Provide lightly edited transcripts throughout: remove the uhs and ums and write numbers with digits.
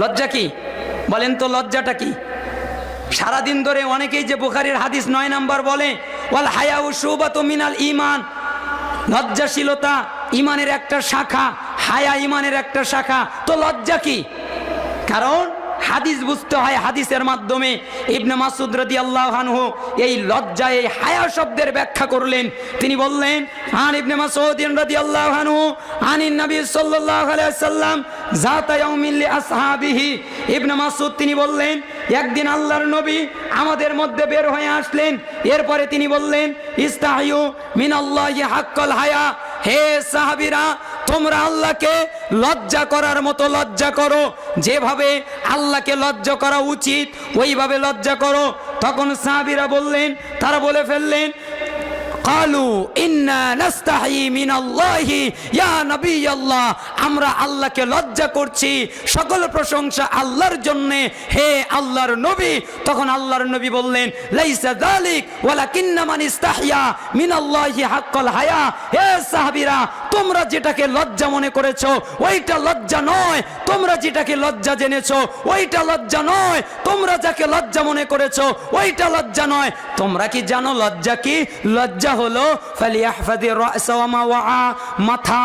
লজ্জা কি বলেন তো? লজ্জাটা কি? সারাদিন ধরে অনেকেই যে বুখারীর হাদিস 9 নাম্বার বলে, ওয়াল হায়াউ শুবাতুম মিনাল ঈমান, লজ্জাশীলতা ঈমানের একটা শাখা, হায়া ঈমানের একটা শাখা। তো লজ্জা কি? কারণ হাদিস বুঝতে হয়, হাদিসের মাধ্যমে ইবনে মাসউদ রাদিয়াল্লাহু আনহু এই লজ্জা, এই হায়া শব্দের ব্যাখ্যা করলেন। তিনি বললেন, আন ইবনে মাসউদ রাদিয়াল্লাহু আনহু আনিন নবী সাল্লাল্লাহু আলাইহি ওয়াসাল্লাম যাতা ইয়াউমিন লি আসহাবিহি। ইবনে মাসউদ তিনি বললেন, একদিন আল্লাহর নবী আমাদের মধ্যে বের হয়ে আসলেন। এরপরে তিনি বললেন, ইস্তাহিয়ু মিনাল্লাহি হাক্কাল হায়া, হে সাহাবীরা তোমরা আল্লাহকে লজ্জা করার মতো লজ্জা করো, যেভাবে আল্লাহকে লজ্জা করা উচিত ওইভাবে লজ্জা করো। তখন সাহাবীরা বললেন, তারা বলে ফেললেন, কালু ইন্না নাস্তাহি মিনাল্লাহি ইয়া নবিয়াল্লাহ, আমরা আল্লাহকে লজ্জা করছি, সকল প্রশংসা আল্লাহর জন্য, হে আল্লাহর নবী। তখন আল্লাহর নবী বললেন, লাইসা যালিক ওয়ালাকিন্না মান ইস্তাহিয়া মিনাল্লাহি হাক্কাল হায়া, হে সাহাবীরা তোমরা যেটাকে লজ্জা মনে করেছো ওইটা লজ্জা নয়, তোমরা যেটাকে লজ্জা জেনেছো ওইটা লজ্জা নয়, তোমরা যাকে লজ্জা মনে করেছো ওইটা লজ্জা নয়। তোমরা কি জানো লজ্জা কি? লজ্জা হলো ফালিয়াহফাযির রা'সা ওয়া মা ওয়া, মাথা,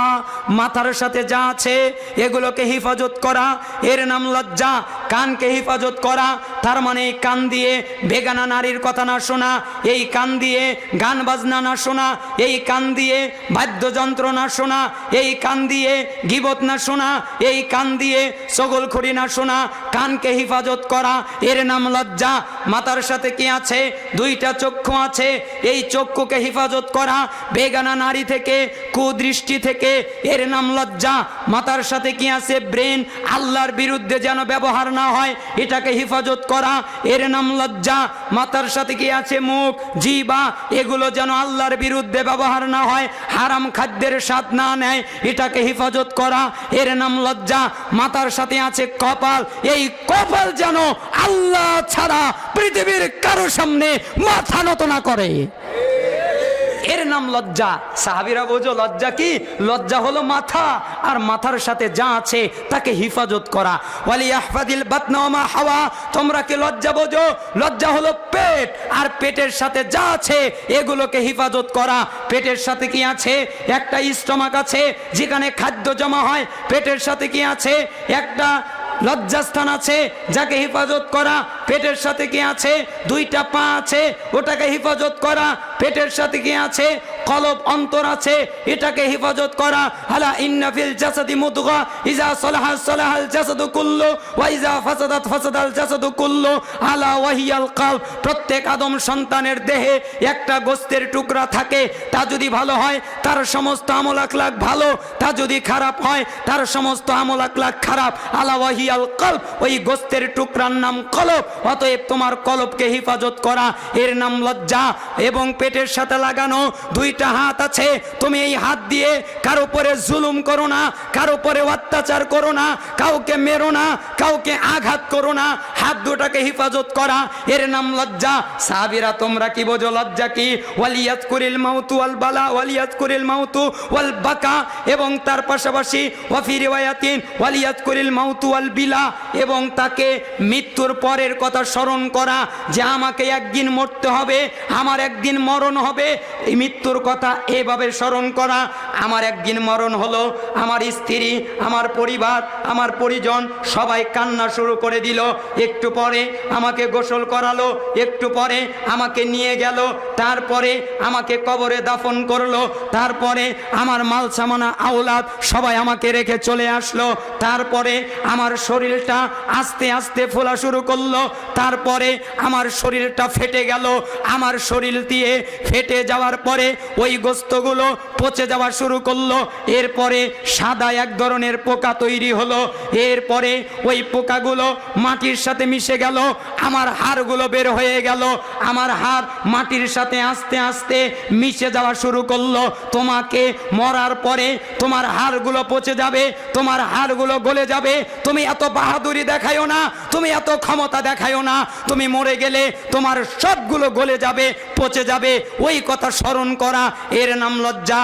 মাথার সাথে যা আছে এগুলোকে হেফাজত করা, এর নাম লজ্জা। কানকে হেফাজত করা, তার মানে এই কান দিয়ে বেগানা নারীর কথা না শোনা, এই কান দিয়ে গান বাজনা না শোনা, এই কান দিয়ে বাদ্যযন্ত্র না শোনা, এই কান দিয়ে গীবত না শোনা, এই কান দিয়ে চগলখড়ি না শোনা। কানকে হেফাজত করা, এর নাম লজ্জা। মাথার সাথে কি আছে? দুইটা চক্ষু আছে, এই চক্ষুকে হেফাজত করা বেগানা নারী থেকে, কুদৃষ্টি থেকে, এর নাম লজ্জা। মাথার সাথে কি আছে? ব্রেন, আল্লাহর বিরুদ্ধে যেন ব্যবহার না হয় এটাকে হেফাজত করা, এর নাম লজ্জা। মাথার সাথে কি আছে? মুখ, জিহ্বা, এগুলো যেন আল্লাহর বিরুদ্ধে ব্যবহার না হয়, হারাম খাদ্যের স্বাদ না নেয়, এটাকে হেফাজত করা, এর নাম লজ্জা। মাথার সাথে আছে কপাল, এই কপাল যেন আল্লাহ ছাড়া পৃথিবীর কারো সামনে মাথা নত না করে, এর নাম লজ্জা। সাহাবীরা বোঝো লজ্জা কি? লজ্জা হলো মাথা, আর মাথার সাথে যা আছে তাকে হেফাজত করা। ওয়ালিয়াহফাযিল বাতনা ওয়া মা হাওয়া, তোমরা কি লজ্জা বোঝো? লজ্জা হলো পেট, আর পেটের সাথে যা আছে এগুলোকে হেফাজত করা। পেটের সাথে কি আছে? একটা স্টমাক আছে যেখানে খাদ্য জমা হয়। পেটের সাথে কি আছে? একটা লজ্জাস্থান আছে যাকে হেফাজত করা। পেটের সাথে কি আছে? দুইটা পা আছে, ওটাকে হেফাজত করা। পেটের সাথে কি আছে? কলব, অন্তর আছে, এটাকে হেফাজত করা। আলা ইন্না ফিল জাসাদি মুদগা ইজা সালাহা সালাহাল জাসাদু কুল্লু ওয়া ইজা ফাসাদাত ফাসাদাল জাসাদু কুল্লু আলা ওয়াহিয়াল কলব। প্রত্যেক আদম সন্তানের দেহে একটা গোশতের টুকরা থাকে, তা যদি ভালো হয় তার সমস্ত আমল আখলাক ভালো, তা যদি খারাপ হয় তার সমস্ত আমল আখলাক খারাপ। আলা ওয়াহিয়াল কলব, ওই গোশতের টুকরার নাম কলব। অতএব তোমার কলবকে হেফাজত করা, এর নাম লজ্জা। এবং পেটের সাথে লাগানো দুইটা হাত আছে, তুমি এই হাত দিয়ে কারো উপরে জুলুম করো না, কারো উপরে অত্যাচার করো না, কাউকে মেরো না, কাউকে আঘাত করো না। হাত দুটাকে হেফাজত করা, এর নাম লজ্জা। সাহাবীরা তোমরা কি বোঝো লজ্জা কি? ওয়ালিয়াজকুরিল মাউতু ওয়াল বালা ওয়ালিয়াজকুরিল মাউতু ওয়াল বাকা, এবং তার পাশাপাশি ওয়াফি রিওয়ায়াতিন ওয়ালিয়াজকুরিল মাউতু ওয়াল বিলা, এবং তাকে মৃত্যুর পরের কথা স্মরণ করা, যে আমাকে একদিন মরতে হবে, আমার একদিন মরণ হবে। এই মৃত্যুর কথা এভাবে স্মরণ করা, আমার একদিন মরণ হলো, আমার স্ত্রী, আমার পরিবার, আমার পরিজন সবাই কান্না শুরু করে দিল। একটু পরে আমাকে গোসল করালো, একটু পরে আমাকে নিয়ে গেল, তারপরে আমাকে কবরে দাফন করলো, তারপরে আমার মাল সামানা আওলাদ সবাই আমাকে রেখে চলে আসলো, তারপরে আমার শরীরটা আস্তে আস্তে ফোলা শুরু করলো, তারপরে আমার শরীরটা ফেটে গেল। আমার শরীর দিয়ে ফেটে যাওয়ার পরে ওই গোস্তগুলো পচে যাওয়া শুরু করলো। এরপরে সাদা এক ধরনের পোকা তৈরি হলো। এরপরে ওই পোকাগুলো মাটির সাথে মিশে গেল, আমার হাড়গুলো বের হয়ে গেল, আমার হাড় মাটির সাথে আস্তে আস্তে মিশে যাওয়া শুরু করলো। তোমাকে মরার পরে তোমার হাড়গুলো পচে যাবে, তোমার হাড়গুলো গলে যাবে। তুমি এত বাহাদুরি দেখায়ও না, তুমি এত ক্ষমতা দেখায়ও না, তুমি মরে গেলে তোমার সবগুলো গলে যাবে, পচে যাবে। ওই কথা স্মরণ করা, এর নাম লজ্জা।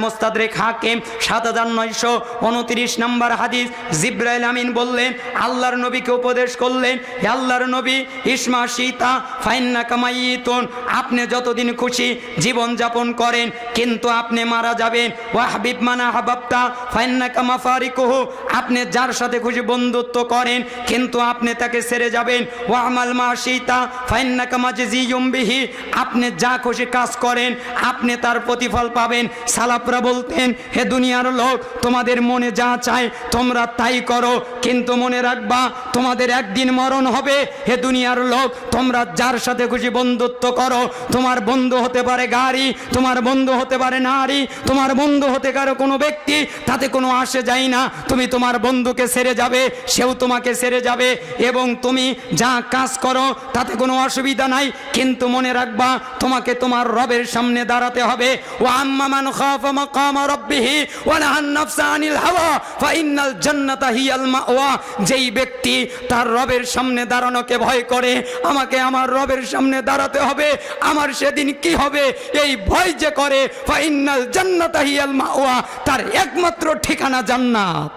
মুস্তাদরিক হাকিম 7929 নম্বর হাদিস। জিবরাইল আমিন বললেন, আল্লাহর নবীকে উপদেশ করলেন, হে আল্লাহর নবী, ইসমা সীতা ফাইন্নাকা মাইয়িতুন, আপনি যতদিন খুশি জীবন যাপন করেন, কিন্তু আপনি মারা যাবেন। ওয়া হাবিব মানা হাবাবতা ফাইন্নাকা মাফারিকুহু, আপনি যার সাথে খুশি বন্ধুত্ব করেন, কিন্তু আপনি তাকে ছেড়ে যাবেন। ওয়া আমাল মা সীতা ফাইন্নাকা মাজজিয়ুম বিহি, আপনি যা খুশি কাজ করেন, আপনি তার প্রতিফল পাবেন। সালাফরা বলতেন, হে দুনিয়ার লোক, তোমাদের মনে যা চায় তোমরা তাই করো, কিন্তু মনে রাখবা তোমাদের একদিন মরণ হবে। হে দুনিয়ার লোক, তোমরা যার সাথে খুশি বন্ধুত্ব করো, তোমার বন্ধু হতে পারে গাড়ি, তোমার বন্ধু হতে পারে নারী, তোমার বন্ধু হতে পারে কোনো ব্যক্তি, তাতে কোনো আসে যায় না। তুমি তোমার বন্ধুকে ছেড়ে যাবে, সেও তোমাকে ছেড়ে যাবে, এবং তুমি যা কাজ করো তাতে কোনো অসুবিধা নাই, কিন্তু মনে রাখবা তোমাকে তোমার রবের সামনে দাঁড়াতে হবে। ওয়া আম্মা মান খাফা মাকামা রাব্বিহি ওয়া নাহান নাফসা আনিল হাওয়া ফাইন্নাল জান্নাতা হিয়াল মাওয়া, যেই ব্যক্তি তার রবের সামনে দাঁড়ানোকে ভয় করে, আমাকে আমার রবের সামনে দাঁড়াতে হবে, আমার সেদিন কি হবে এই ভয় যে করে, ফাইন্নাল জান্নাতা হিয়াল মাওয়া, তার একমাত্র ঠিকানা জান্নাত।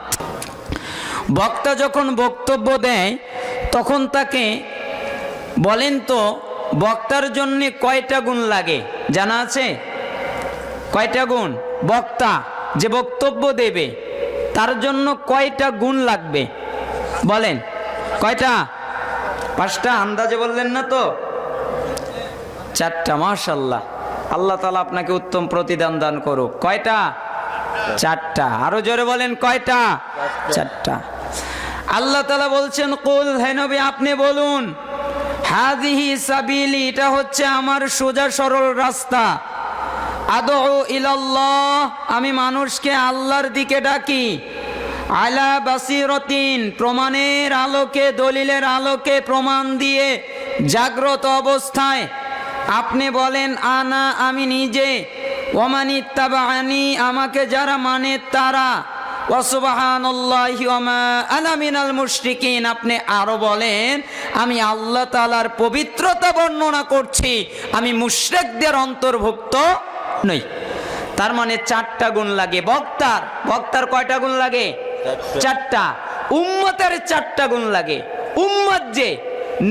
বক্তা যখন বক্তব্য দেয় তখন তাকে বলেন, তো বক্তার জন্য কয়টা গুণ লাগে জানা আছে? কয়টা গুণ? বক্তা যে বক্তব্য দেবে তার জন্য কয়টা গুণ লাগবে বলেন? কয়টা? 5টা? আন্দাজে বললেন না তো? 4টা। মাশাআল্লাহ, আল্লাহ তাআলা আপনাকে উত্তম প্রতিদান দান করুক। কয়টা? 4টা। আরো জোরে বলেন, কয়টা? 4টা। আল্লাহ তাআলা বলছেন, কুল, হে নবী আপনি বলুন, হাযিহি সাবিলি, এটা হচ্ছে আমার সোজা সরল রাস্তা, আদউ ইলাল্লাহ, আমি মানুষকে আল্লাহর দিকে ডাকি, আলা বাসিরাতিন, প্রমাণের আলোকে, দলিলের আলোকে, প্রমাণ দিয়ে জাগ্রত অবস্থায়। আপনি বলেন, আনা, আমি নিজে, ওয়ামানিত্তাবাআনি, আমাকে যারা মানে তারা, ওয়া সুবহানাল্লাহি ওয়া মা আনা মিনাল মুশরিকিন, আপনি আরো বলেন, আমি আল্লাহ তাআলার পবিত্রতা বর্ণনা করছি, আমি মুশরিকদের অন্তর্ভুক্ত নই। তার মানে 4টা গুণ লাগে বক্তার। বক্তার কয়টা গুণ লাগে? 4টা। উম্মতের 4টা গুণ লাগে। উম্মত যে,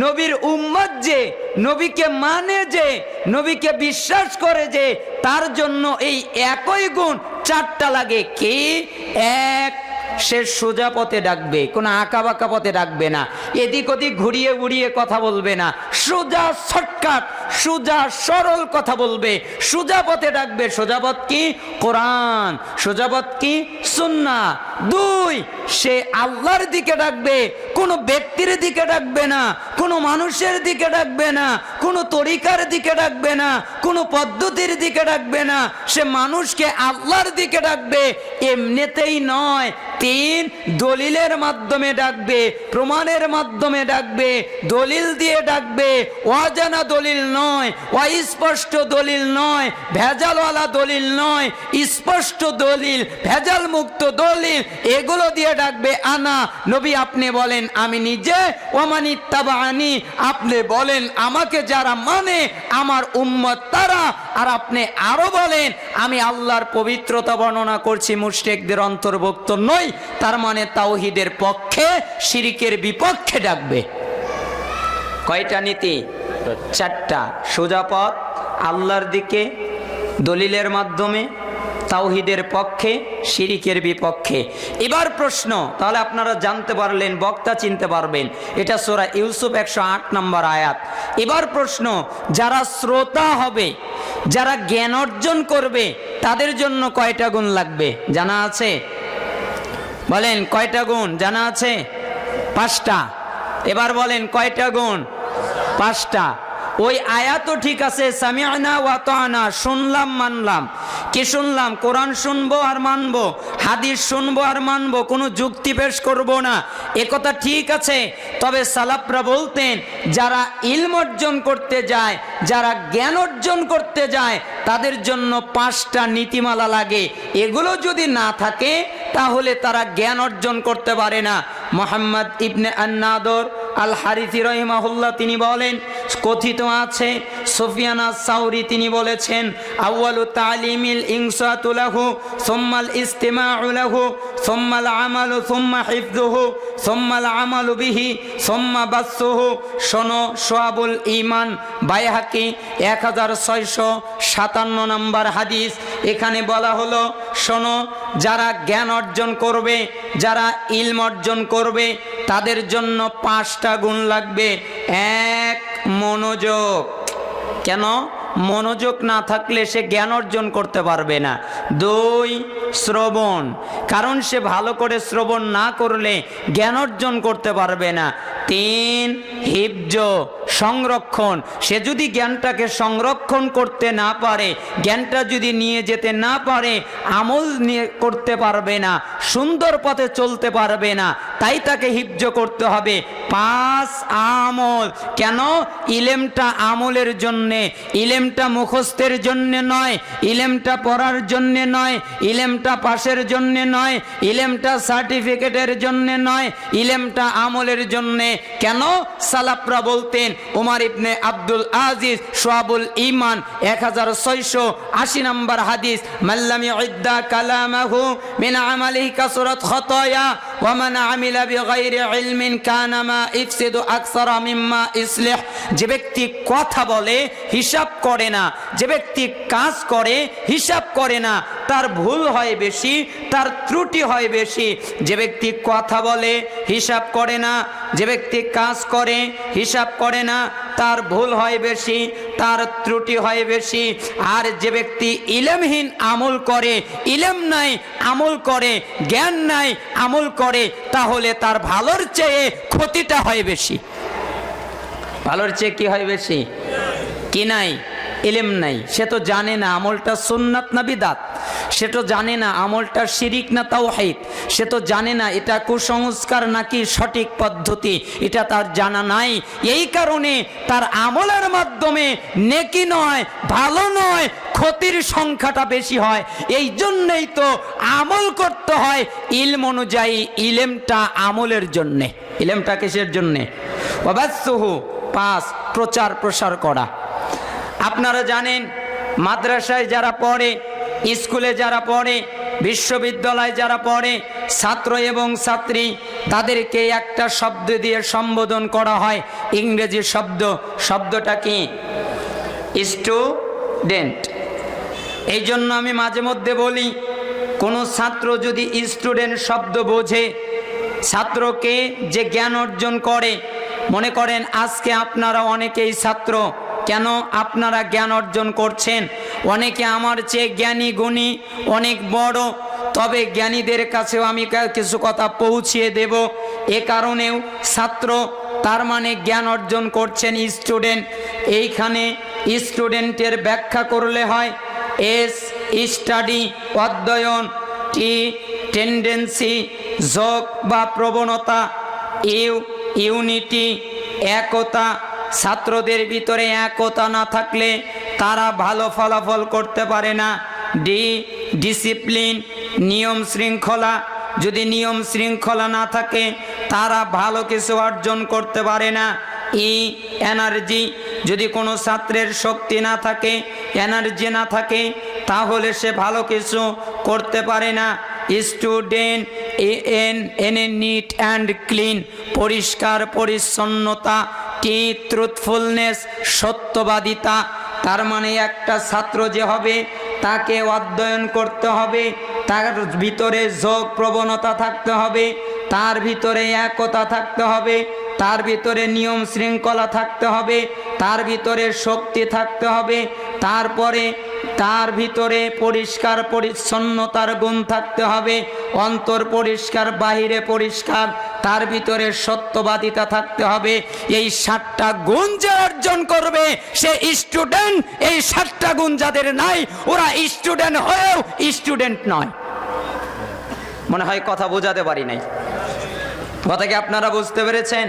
নবীর উম্মত যে, নবীকে মানে যে, নবীকে বিশ্বাস করে যে, তার জন্য এই একই গুণ 4টা লাগে। কি? 1, সে সোজা পথে ডাকবে, কোনো আঁকা বাঁকা পথে ডাকবে না, এদিক ওদিক ঘুরিয়ে ঘুরিয়ে কথা বলবে না, সোজা শর্টকাট, সোজা সরল কথা বলবে, সোজা পথে ডাকবে। সোজা পথ কি? কোরআন। সোজা পথ কি? সুন্নাহ। 2, সে আল্লাহর দিকে ডাকবে, কোনো ব্যক্তির দিকে ডাকবে না, কোনো মানুষের দিকে ডাকবে না, কোনো তরিকার দিকে ডাকবে না, কোনো পদ্ধতির দিকে ডাকবে না, সে মানুষকে আল্লাহর দিকে ডাকবে, এমনিতেই নয়। 3, দলিলের মাধ্যমে ডাকবে, প্রমাণের মাধ্যমে ডাকবে, দলিল দিয়ে ডাকবে, অজানা দলিল নয়, অস্পষ্ট দলিল নয়, ভেজালওয়ালা দলিল নয়, স্পষ্ট দলিল, ভেজাল মুক্ত দলিল, এগুলো দিয়ে ডাকবে। আনা, নবী আপনি বলেন, আমি নিজে, ওয়ামানিত্তাবাআনি, আপনি বলেন, আমাকে যারা মানে আমার উম্মত তারা, আর আপনি আরো বলেন, আমি আল্লাহর পবিত্রতা বর্ণনা করছি, মুশরিকদের অন্তর্ভুক্ত নই। তার মানে তাওহীদের পক্ষে, শিরকের বিপক্ষে ডাকবে। কয়টা নীতি? 4টা। সোজা পথ, আল্লাহর দিকে, দলিলের মাধ্যমে, তাওহীদের পক্ষে, শিরকের বিপক্ষে। এবার প্রশ্ন, তাহলে আপনারা জানতে পারলেন, বক্তা চিনতে পারবেন, এটা সূরা ইউসুফ 108 নম্বর আয়াত। এবার প্রশ্ন, যারা শ্রোতা হবে, যারা জ্ঞান অর্জন করবে, তাদের জন্য কয়টা গুণ লাগবে জানা আছে? বলেন, কয়টা গুণ জানা আছে? 5টা। এবার বলেন, কয়টা গুণ? 5টা। ওই আয়াতও ঠিক আছে, সামি'না ওয়া আতা'না, শুনলাম মানলাম। কি শুনলাম? কোরআন শুনবো আর মানবো, হাদিস শুনবো আর মানবো, কোনো যুক্তি পেশ করব না, একথা ঠিক আছে। তবে সালাফরা বলতেন, যারা ইলম অর্জন করতে যায়, যারা জ্ঞান অর্জন করতে যায়, তাদের জন্য 5টা নীতিমালা লাগে। এগুলো যদি না থাকে তাহলে তারা জ্ঞান অর্জন করতে পারে না। মুহাম্মদ ইবনে আন-নাদর আল হারিথি রাহিমাহুল্লাহ তিনি বলেন, কথিত আছে সুফিয়ান আস-সাউরি তিনি বলেছেন, আউয়ালু তালিমিল ইনসাতু লাহু সুম্মাল ইস্তিমাউ লাহু সুম্মাল আমালু সুম্মা হিফযুহু সুম্মাল আমালু বিহি সুম্মা বাসসুহু। শোনো, শুআবুল ঈমান বাইহাকি 1657 নম্বর হাদিস। এখানে বলা হলো, শোনো, যারা জ্ঞান অর্জন করবে, যারা ইলম অর্জন করবে, তাদের জন্য 5টা গুণ লাগবে। 1, মনোযোগ। কেন? মনোযোগ না থাকলে সে জ্ঞান অর্জন করতে পারবে না। 2, শ্রবণ, কারণ সে ভালো করে শ্রবণ না করলে জ্ঞান অর্জন করতে পারবে না। 3, হিফজ, সংরক্ষণ। সে যদি জ্ঞানটাকে সংরক্ষণ করতে না পারে, জ্ঞানটা যদি নিয়ে যেতে না পারে, আমল নিয়ে করতে পারবে না, সুন্দর পথে চলতে পারবে না। তাই তাকে হিফজ করতে হবে। 5, আমল। কেন? ইলেমটা আমলের জন্যে, ইলেমটা মুখস্থের জন্যে নয়, ইলেমটা পড়ার জন্যে নয়, ইলেমটা পাশের জন্যে নয়, ইলেমটা সার্টিফিকেটের জন্যে নয়, ইলেমটা আমলের জন্যে। কেন? সালাফরা বলতেন, উমর ইবনে আব্দুল আজিজ শুআবুল ঈমান 1680 নম্বর হাদিস, মাল্লাম ইউদ্দা কালামাহু মিন আমালিহি কাসরাত খাতায়া ওয়া মান আমিলা বিগাইরি ইলমিন কানা মা ইফসিদু আকসারা মিম্মা ইসলিহ। যে ব্যক্তি কথা বলে হিসাব করে না, যে ব্যক্তি কাজ করে হিসাব করে না, তার ভুল হয় বেশি, তার ত্রুটি হয় বেশি। যে ব্যক্তি কথা বলে হিসাব করে না, যে ব্যক্তি কাজ করে হিসাব করে না, তার ভুল হয় বেশি, তার ত্রুটি হয় বেশি। আর যে ব্যক্তি ইলমহীন আমল করে, ইলম নাই আমল করে, জ্ঞান নাই আমল করে, তাহলে তার ভালোর চেয়ে ক্ষতিটা হয় বেশি। ভালোর চেয়ে কি হয় বেশি? কি নাই? ইলম নাই। সে তো জানে না আমলটা সুন্নাত না বিদাত, সে তো জানে না আমলটা শিরিক না তাওহীদ, সে তো জানে না এটা কুসংস্কার নাকি সঠিক পদ্ধতি, এটা তার জানা নাই। এই কারণে তার আমলের মাধ্যমে নেকি নয়, ভালো নয়, ক্ষতির সংখ্যাটা বেশি হয়। এই জন্যই তো আমল করতে হয় ইলম অনুযায়ী। ইলমটা আমলের জন্যে। ইলমটা কিসের জন্যে? ওয়াবাসসুহু, 5, প্রচার প্রসার করা। আপনারা জানেন, মাদ্রাসায় যারা পড়ে, স্কুলে যারা পড়ে, বিশ্ববিদ্যালয়ে যারা পড়ে, ছাত্র এবং ছাত্রী, তাদেরকে একটা শব্দ দিয়ে সম্বোধন করা হয়, ইংরেজি শব্দ। শব্দটা কি? স্টুডেন্ট। এই জন্য আমি মাঝে মধ্যে বলি, কোনো ছাত্র যদি স্টুডেন্ট শব্দ বোঝে, ছাত্রকে যে জ্ঞান অর্জন করে, মনে করেন আজকে আপনারা অনেকেই ছাত্র, কেন আপনারা জ্ঞান অর্জন করছেন? অনেকে আমার চেয়ে জ্ঞানী গুণী, অনেক বড়, তবে জ্ঞানীদের কাছেও আমি কিছু কথা পৌঁছিয়ে দেব। এ কারণেও ছাত্র, তার মানে জ্ঞান অর্জন করছেন স্টুডেন্ট। এইখানে স্টুডেন্টের ব্যাখ্যা করলে হয়, এস স্টাডি অধ্যয়ন, টি টেন্ডেন্সি যোগ বা প্রবণতা, ইউ ইউনিটি একতা। ছাত্রদের ভিতরে একতা না থাকলে তারা ভালো ফলাফল করতে পারে না। ডি ডিসিপ্লিন নিয়ম শৃঙ্খলা, যদি নিয়ম শৃঙ্খলা না থাকে তারা ভালো কিছু অর্জন করতে পারে না। ই এনার্জি, যদি কোনো ছাত্রের শক্তি না থাকে, এনার্জি না থাকে, তাহলে সে ভালো কিছু করতে পারে না। স্টুডেন্ট এন এনে নিট অ্যান্ড ক্লিন, পরিষ্কার পরিচ্ছন্নতা। টি ট্রুথফুলনেস, সত্যবাদিতা। তার মানে একটা ছাত্র যে হবে তাকে অধ্যয়ন করতে হবে, তার ভিতরে যোগ প্রবণতা থাকতে হবে, তার ভিতরে একতা থাকতে হবে, তার ভিতরে নিয়ম শৃঙ্খলা থাকতে হবে, তার ভিতরে শক্তি থাকতে হবে, তারপরে তার ভিতরে পরিষ্কার পরিচ্ছন্নতার গুণ থাকতে হবে, অন্তর পরিষ্কার বাহিরে পরিষ্কার, তার ভিতরে সত্যবাদিতা থাকতে হবে। এই 7টা গুণ যে অর্জন করবে সে স্টুডেন্ট। এই 7টা গুণ যাদের নাই, ওরা স্টুডেন্ট হয়েও স্টুডেন্ট নয়। মনে হয় কথা বোঝাতে পারি নাই। কথা কি আপনারা বুঝতে পেরেছেন?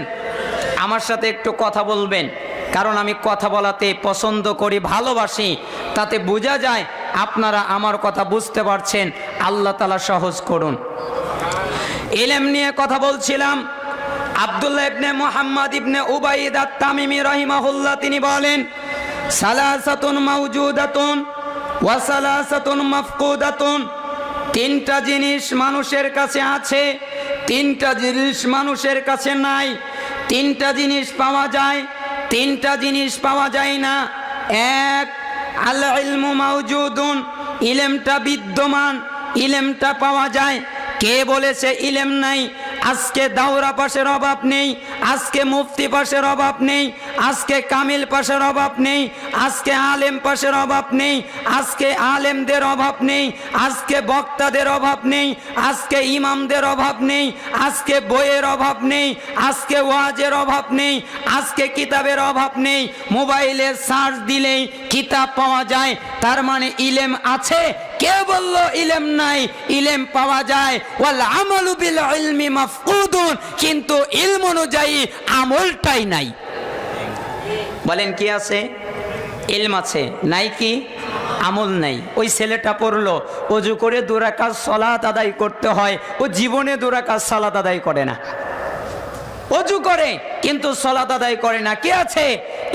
আমার সাথে একটু কথা বলবেন, কারণ আমি কথা বলাতে পছন্দ করি, ভালোবাসি। তাতে বোঝা যায় আপনারা আমার কথা বুঝতে পারছেন। আল্লাহ তাআলা সহজ করুন। ইলম নিয়ে কথা বলছিলাম। আব্দুল্লাহ ইবনে মুহাম্মদ ইবনে উবাইদ আত-তামিমি রাহিমাহুল্লাহ তিনি বলেন, সালাসাতুন মাওজুদাতুন ওয়া সালাসাতুন মাফকুদাতুন, তিনটা জিনিস মানুষের কাছে আছে, তিনটা জিনিস মানুষের কাছে নাই। তিনটা জিনিস পাওয়া যায়, তিনটা জিনিস পাওয়া যায় না। এক, আল ইলমু মাওজুদুন, ইলমটা বিদ্যমান, ইলমটা পাওয়া যায়। কে বলেছে ইলম নাই? আজকে দাওরা পাশের অভাব নেই, আজকে মুফতি পাশের অভাব নেই, আজকে কামিল পাশের অভাব নেই, আজকে আলেম পাশের অভাব নেই, আজকে আলেমদের অভাব নেই, আজকে বক্তাদের অভাব নেই, আজকে ইমামদের অভাব নেই, আজকে বইয়ের অভাব নেই, আজকে ওয়াজের অভাব নেই, আজকে কিতাবের অভাব নেই। মোবাইলে সার্চ দিলেই কিতাব পাওয়া যায়, তার মানে ইলম আছে। কে বলল ইলম নাই? ইলম পাওয়া যায়। ওয়াল আমালু বিল ইলমি মাফকুদুন, কিন্তু ইলম অনুযায়ী আমলটাই নাই। বলেন কি আছে? ইলম আছে, নাই কি? আমল নাই। ওই ছেলেটা পড়লো, ওযু করে 2 রাকাত সালাত আদায় করতে হয়, ও জীবনে 2 রাকাত সালাত আদায় করে না। ওযু করে কিন্তু সালাত আদায় করে না। কি আছে?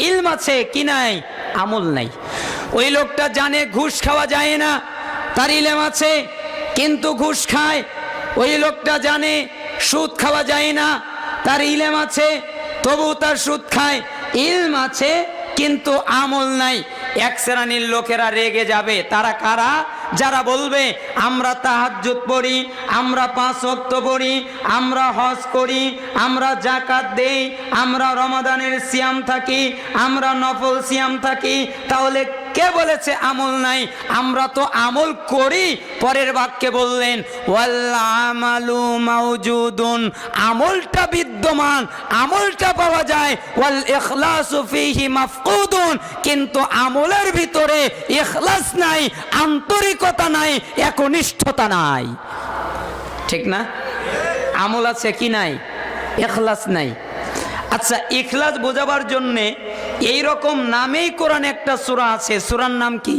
ইলম আছে। কি নাই? আমল নাই। ওই লোকটা জানে ঘুষ খাওয়া যায় না, তার ইলম আছে, কিন্তু ঘুষ খায়। ওই লোকটা জানে সুদ খাওয়া যায় না, তার ইলম আছে, তবু তার সুদ খায়। ইলম আছে কিন্তু আমল নাই। এক শ্রেণীর লোকেরা রেগে যাবে। তারা কারা? যারা বলবে আমরা তাহাজ্জুদ পড়ি, আমরা 5 ওয়াক্ত পড়ি, আমরা হজ করি, আমরা যাকাত দেই, আমরা রমাদানের সিয়াম থাকি, আমরা নফল সিয়াম থাকি। তাহলে কে বলেছে আমল নাই? আমরা তো আমল করি। পরের বাক্যে বললেন ওয়াল আমালু মাওজুদুন, আমলটা বিদ্যমান, আমলটা পাওয়া যায়। ওয়াল ইখলাসু ফীহি মাফকুদুন, কিন্তু আমলের ভিতরে ইখলাস নাই, আন্তরিকতা নাই, একনিষ্ঠতা নাই। ঠিক না? আমল আছে, কি নাই? ইখলাস নাই। আচ্ছা, ইখলাস বোঝাবার জন্যে এইরকম নামেই কোরআন একটা সূরা আছে। সূরার নাম কি?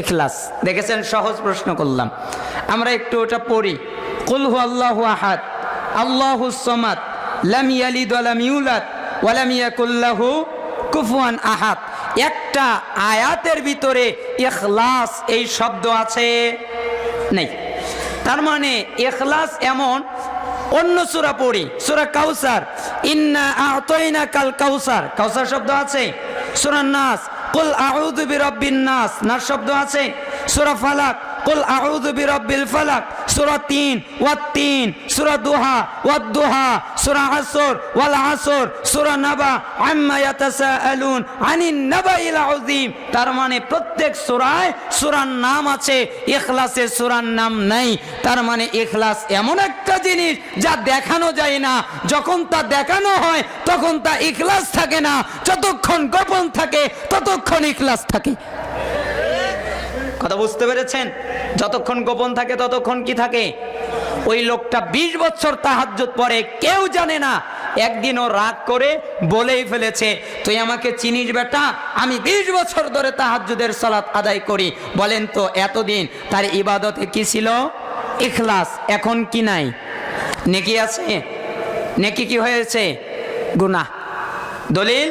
ইখলাস। দেখেছেন? সহজ প্রশ্ন করলাম, আমরা একটু ওটা পড়ি। কুল হুয়াল্লাহু আহাদ আল্লাহুস সামাদ লাম ইয়ালিদ ওয়া লাম ইউলাদ ওয়া লাম ইয়াকুল লাহু কুফুয়ান আহাদ। একটা আয়াতের ভিতরে ইখলাস এই শব্দ আছে? নেই। তার মানে ইখলাস এমন। অন্য সূরা পড়ি, সূরা কাউসার, ইন্না আ'তাইনাকাল কাউসার, কাউসার শব্দ আছে। সূরা নাস, কুল আউযু বিরাব্বিন নাস, নাস শব্দ আছে। সূরা ফালাক, কুল আউযু বিরাব্বিল ফালাক। সূরা 3 ওয়াত-তিন, সূরা দুহা ওয়াদ-দুহা, সূরা আসর ওয়াল আসর, সূরা নাবা আম্মা ইয়াতাসাআলুন আনিন নাবাইল আযীম। তার মানে প্রত্যেক সূরায় সূরার নাম আছে, ইখলাসে সূরার নাম নাই। তার মানে ইখলাস এমন একটা জিনিস যা দেখানো যায় না। যখন তা দেখানো হয় তখন তা ইখলাস থাকে না। যতক্ষণ গোপন থাকে ততক্ষণ ইখলাস থাকে। কথা বুঝতে পেরেছেন? যতক্ষণ গোপন থাকে ততক্ষণ কি থাকে? ওই লোকটা 20 বছর তাহাজ্জুদ পড়ে, কেউ জানে না। একদিনও রাগ করে বলেই ফেলেছে, তুই আমাকে চিনিস বেটা, আমি 20 বছর ধরে তাহাজ্জুদের সালাত আদায় করি। বলেন তো এতদিন তার ইবাদতে কি ছিল? ইখলাস। এখন কি নাই? নেকি আছে। নেকি কি হয়েছে? গুনাহ। দলিল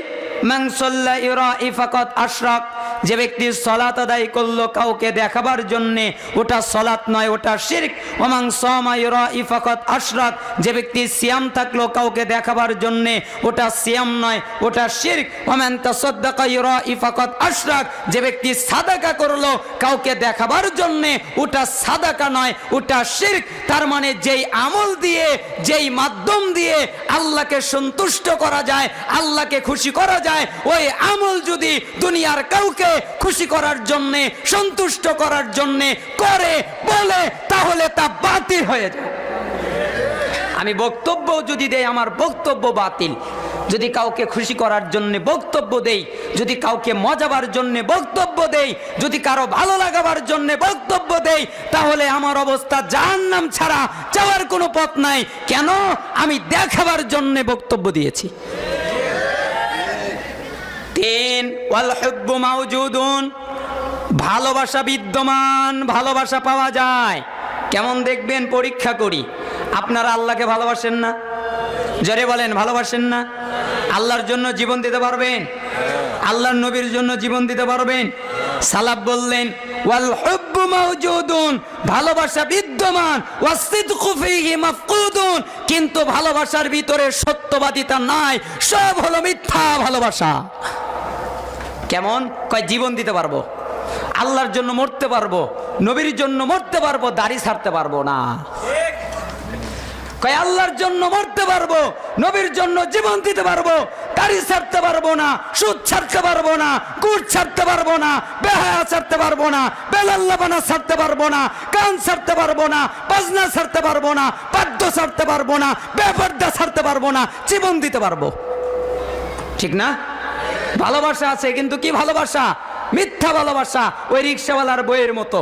মান সাল্লা ইরাই ফাকাত আশরাক, যে ব্যক্তি সালাত আদায় করলো কাউকে দেখাবার জন্য, ওটা সালাত নয়, ওটা শিরক। ওমান সামা ইরাই ফাকাত আশরাক, যে ব্যক্তি সিয়াম থাকলো কাউকে দেখাবার জন্য, ওটা সিয়াম নয়, ওটা শিরক। ওমান তাসাদদাকা ইরাই ফাকাত আশরাক, যে ব্যক্তি সাদাকা করলো কাউকে দেখাবার জন্য, ওটা সাদাকা নয়, ওটা শিরক। তার মানে যেই আমল দিয়ে, যেই মাধ্যম দিয়ে আল্লাহকে সন্তুষ্ট করা যায়, আল্লাহকে খুশি করা যায়, ওই আমল যদি দুনিয়ার কাউকে খুশি করার জন্য, সন্তুষ্ট করার জন্য করে বলে, তাহলে তা বাতিল হয়ে যায়। আমি বক্তব্য যদি দেই, আমার বক্তব্য বাতিল। যদি কাউকে খুশি করার জন্য বক্তব্য দেই, যদি কাউকে মজাবার জন্য বক্তব্য দেই, যদি কারো ভালো লাগাবার জন্য বক্তব্য দেই, তাহলে আমার অবস্থা জাহান্নাম ছাড়া যাওয়ার কোনো পথ নাই। কেন? আমি দেখাবার জন্য বক্তব্য দিয়েছি। 3 ওয়াল হুব্বু মাওজুদুন, ভালোবাসা বিদ্যমান, ভালোবাসা পাওয়া যায়। কেমন দেখবেন? পরীক্ষা করি। আপনারা আল্লাহকে ভালোবাসেন না? জোরে বলেন, ভালোবাসেন না? আল্লাহর জন্য জীবন দিতে পারবেন? আল্লাহর নবীর জন্য জীবন দিতে পারবেন? সালাফ বললেন ওয়াল হুব্বু মাওজুদুন, ভালোবাসা বিদ্যমান, ওয়াসিদকু ফীহি মাফকুদুন, কিন্তু ভালোবাসার ভিতরে সত্যবাদিতা নাই, সব হলো মিথ্যা ভালোবাসা। কেমন? কয় জীবন দিতে পারবো, আল্লাহর জন্য মরতে পারবো, নবীর জন্য মরতে পারবো, দাড়ি ছাড়তে পারবো না। কয় আল্লাহর জন্য মরতে পারবো, নবীর জন্য জীবন দিতে পারবো, দাড়ি ছাড়তে পারবো না, সুদ ছাড়তে পারবো না, গুড় ছাড়তে পারবো না, বেহায়া ছাড়তে পারবো না, বেলাল্লাবানা ছাড়তে পারবো না, গান ছাড়তে পারবো না, বাজনা ছাড়তে পারবো না, বাদ্য ছাড়তে পারবো না, বেপর্দা ছাড়তে পারবো না, জীবন দিতে পারবো। ঠিক না? ভালোবাসা আছে, কিন্তু কি ভালোবাসা? মিথ্যা ভালোবাসা। ওই রিক্সাওয়ালার বউয়ের মতো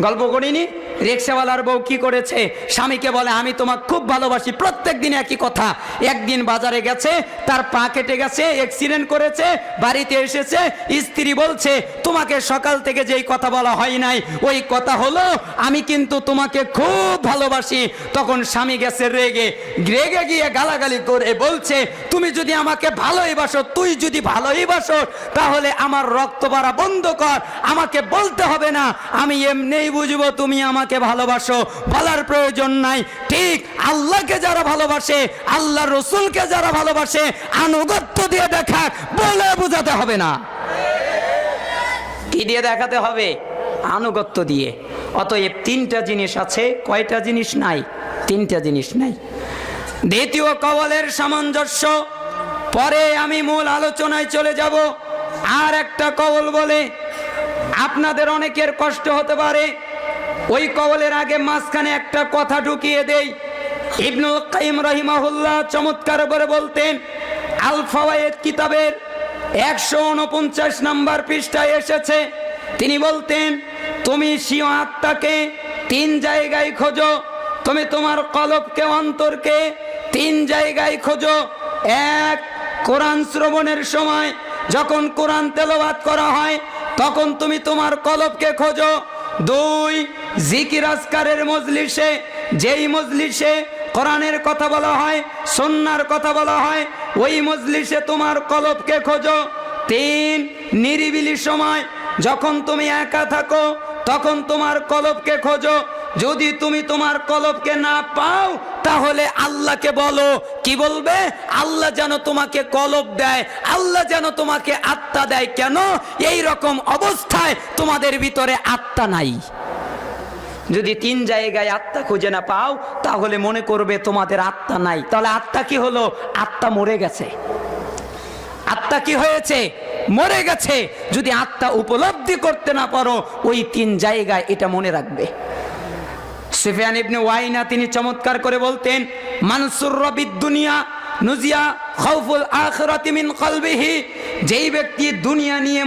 গল্প করিনি? রিক্সাওয়ালার বউ কি করেছে? স্বামীকে বলে আমি তোমাকে খুব ভালোবাসি, প্রত্যেক দিন একই কথা। একদিন বাজারে গেছে, তার পা কেটে গেছে, অ্যাক্সিডেন্ট করেছে, বাড়িতে এসেছে, স্ত্রী বলছে তোমাকে সকাল থেকে যেই কথা বলা হয় নাই ওই কথা হলো আমি কিন্তু তোমাকে খুব ভালোবাসি। তখন স্বামী গেছে রেগে, রেগে গিয়ে গালাগালি করে বলছে তুমি যদি আমাকে ভালোই বাসো, তুই যদি ভালোই বাসো তাহলে আমার রক্ত বাড়া বন্ধ কর, আমাকে বলতে হবে না, আমি এমনিই বুঝবো তুমি আমাকে ভালোবাসো, বলার প্রয়োজন নাই। ঠিক আল্লাহকে যারা ভালোবাসে, আল্লাহ রসুলকে যারা ভালোবাসে, আনুগত্য দিয়ে দেখাক, বলে বোঝাতে হবে না। কি দিয়ে দেখাতে হবে? আনুগত্য দিয়ে। অতএব তিনটা জিনিস আছে, কয়টা জিনিস নাই? তিনটা জিনিস নাই। দ্বিতীয় কওয়ালের সামঞ্জস্য, পরে আমি মূল আলোচনায় চলে যাব। আর একটা কওল বলে আপনাদের অনেকের কষ্ট হতে পারে, ওই কওলের আগে মাঝখানে একটা কথা ঢুকিয়ে দেই। ইবনুল কাইয়িম রাহিমাহুল্লাহ চমৎকার করে বলতেন, আল ফাওয়ায়েদ কিতাবের 149 নম্বর পৃষ্ঠায় এসেছে, তিনি বলতেন তুমি স্বীয় আত্মাকে তিন জায়গায় খোঁজো, তুমি তোমার কলবকে, অন্তরকে তিন জায়গায় খোঁজো। এক, কোরআন শ্রবণের সময়, যখন কোরআন তেলাওয়াত করা হয় তখন তুমি তোমার কলবকে খোঁজো। দুই, জিকির আজকারের মজলিসে, যেই মজলিসে কোরআনের কথা বলা হয়, সুন্নাহর কথা বলা হয়, ওই মজলিসে তোমার কলবকে খোঁজো। তিন, নিরিবিলি সময়, যখন তুমি একা থাকো তখন তোমার কলবকে খোঁজো। যদি তুমি তোমার কলবকে না পাও তাহলে আল্লাহকে বলো। কি বলবে? আল্লাহ যেন তোমাকে কলব দেয়, আল্লাহ যেন তোমাকে আত্মা দেয়। কেন? এই রকম অবস্থায় তোমাদের ভিতরে আত্মা নাই। যদি তিন জায়গায় আত্মা খুঁজে না পাও তাহলে মনে করবে তোমাদের আত্মা নাই। তাহলে আত্মা কি হলো? আত্মা মরে গেছে। আত্মা কি হয়েছে? মরে গেছে। যদি আত্মা উপলব্ধি করতে না পারো ওই তিন জায়গায়, এটা মনে রাখবে। সুফিয়ান ইবনে ওয়াইনা তিনি চমৎকার করে বলতেন, মানসুর রবিদ দুনিয়া নুজিয়া খাউফুল আখিরাতি মিন কলবিহি, যেই ব্যক্তি দুনিয়া নিয়ে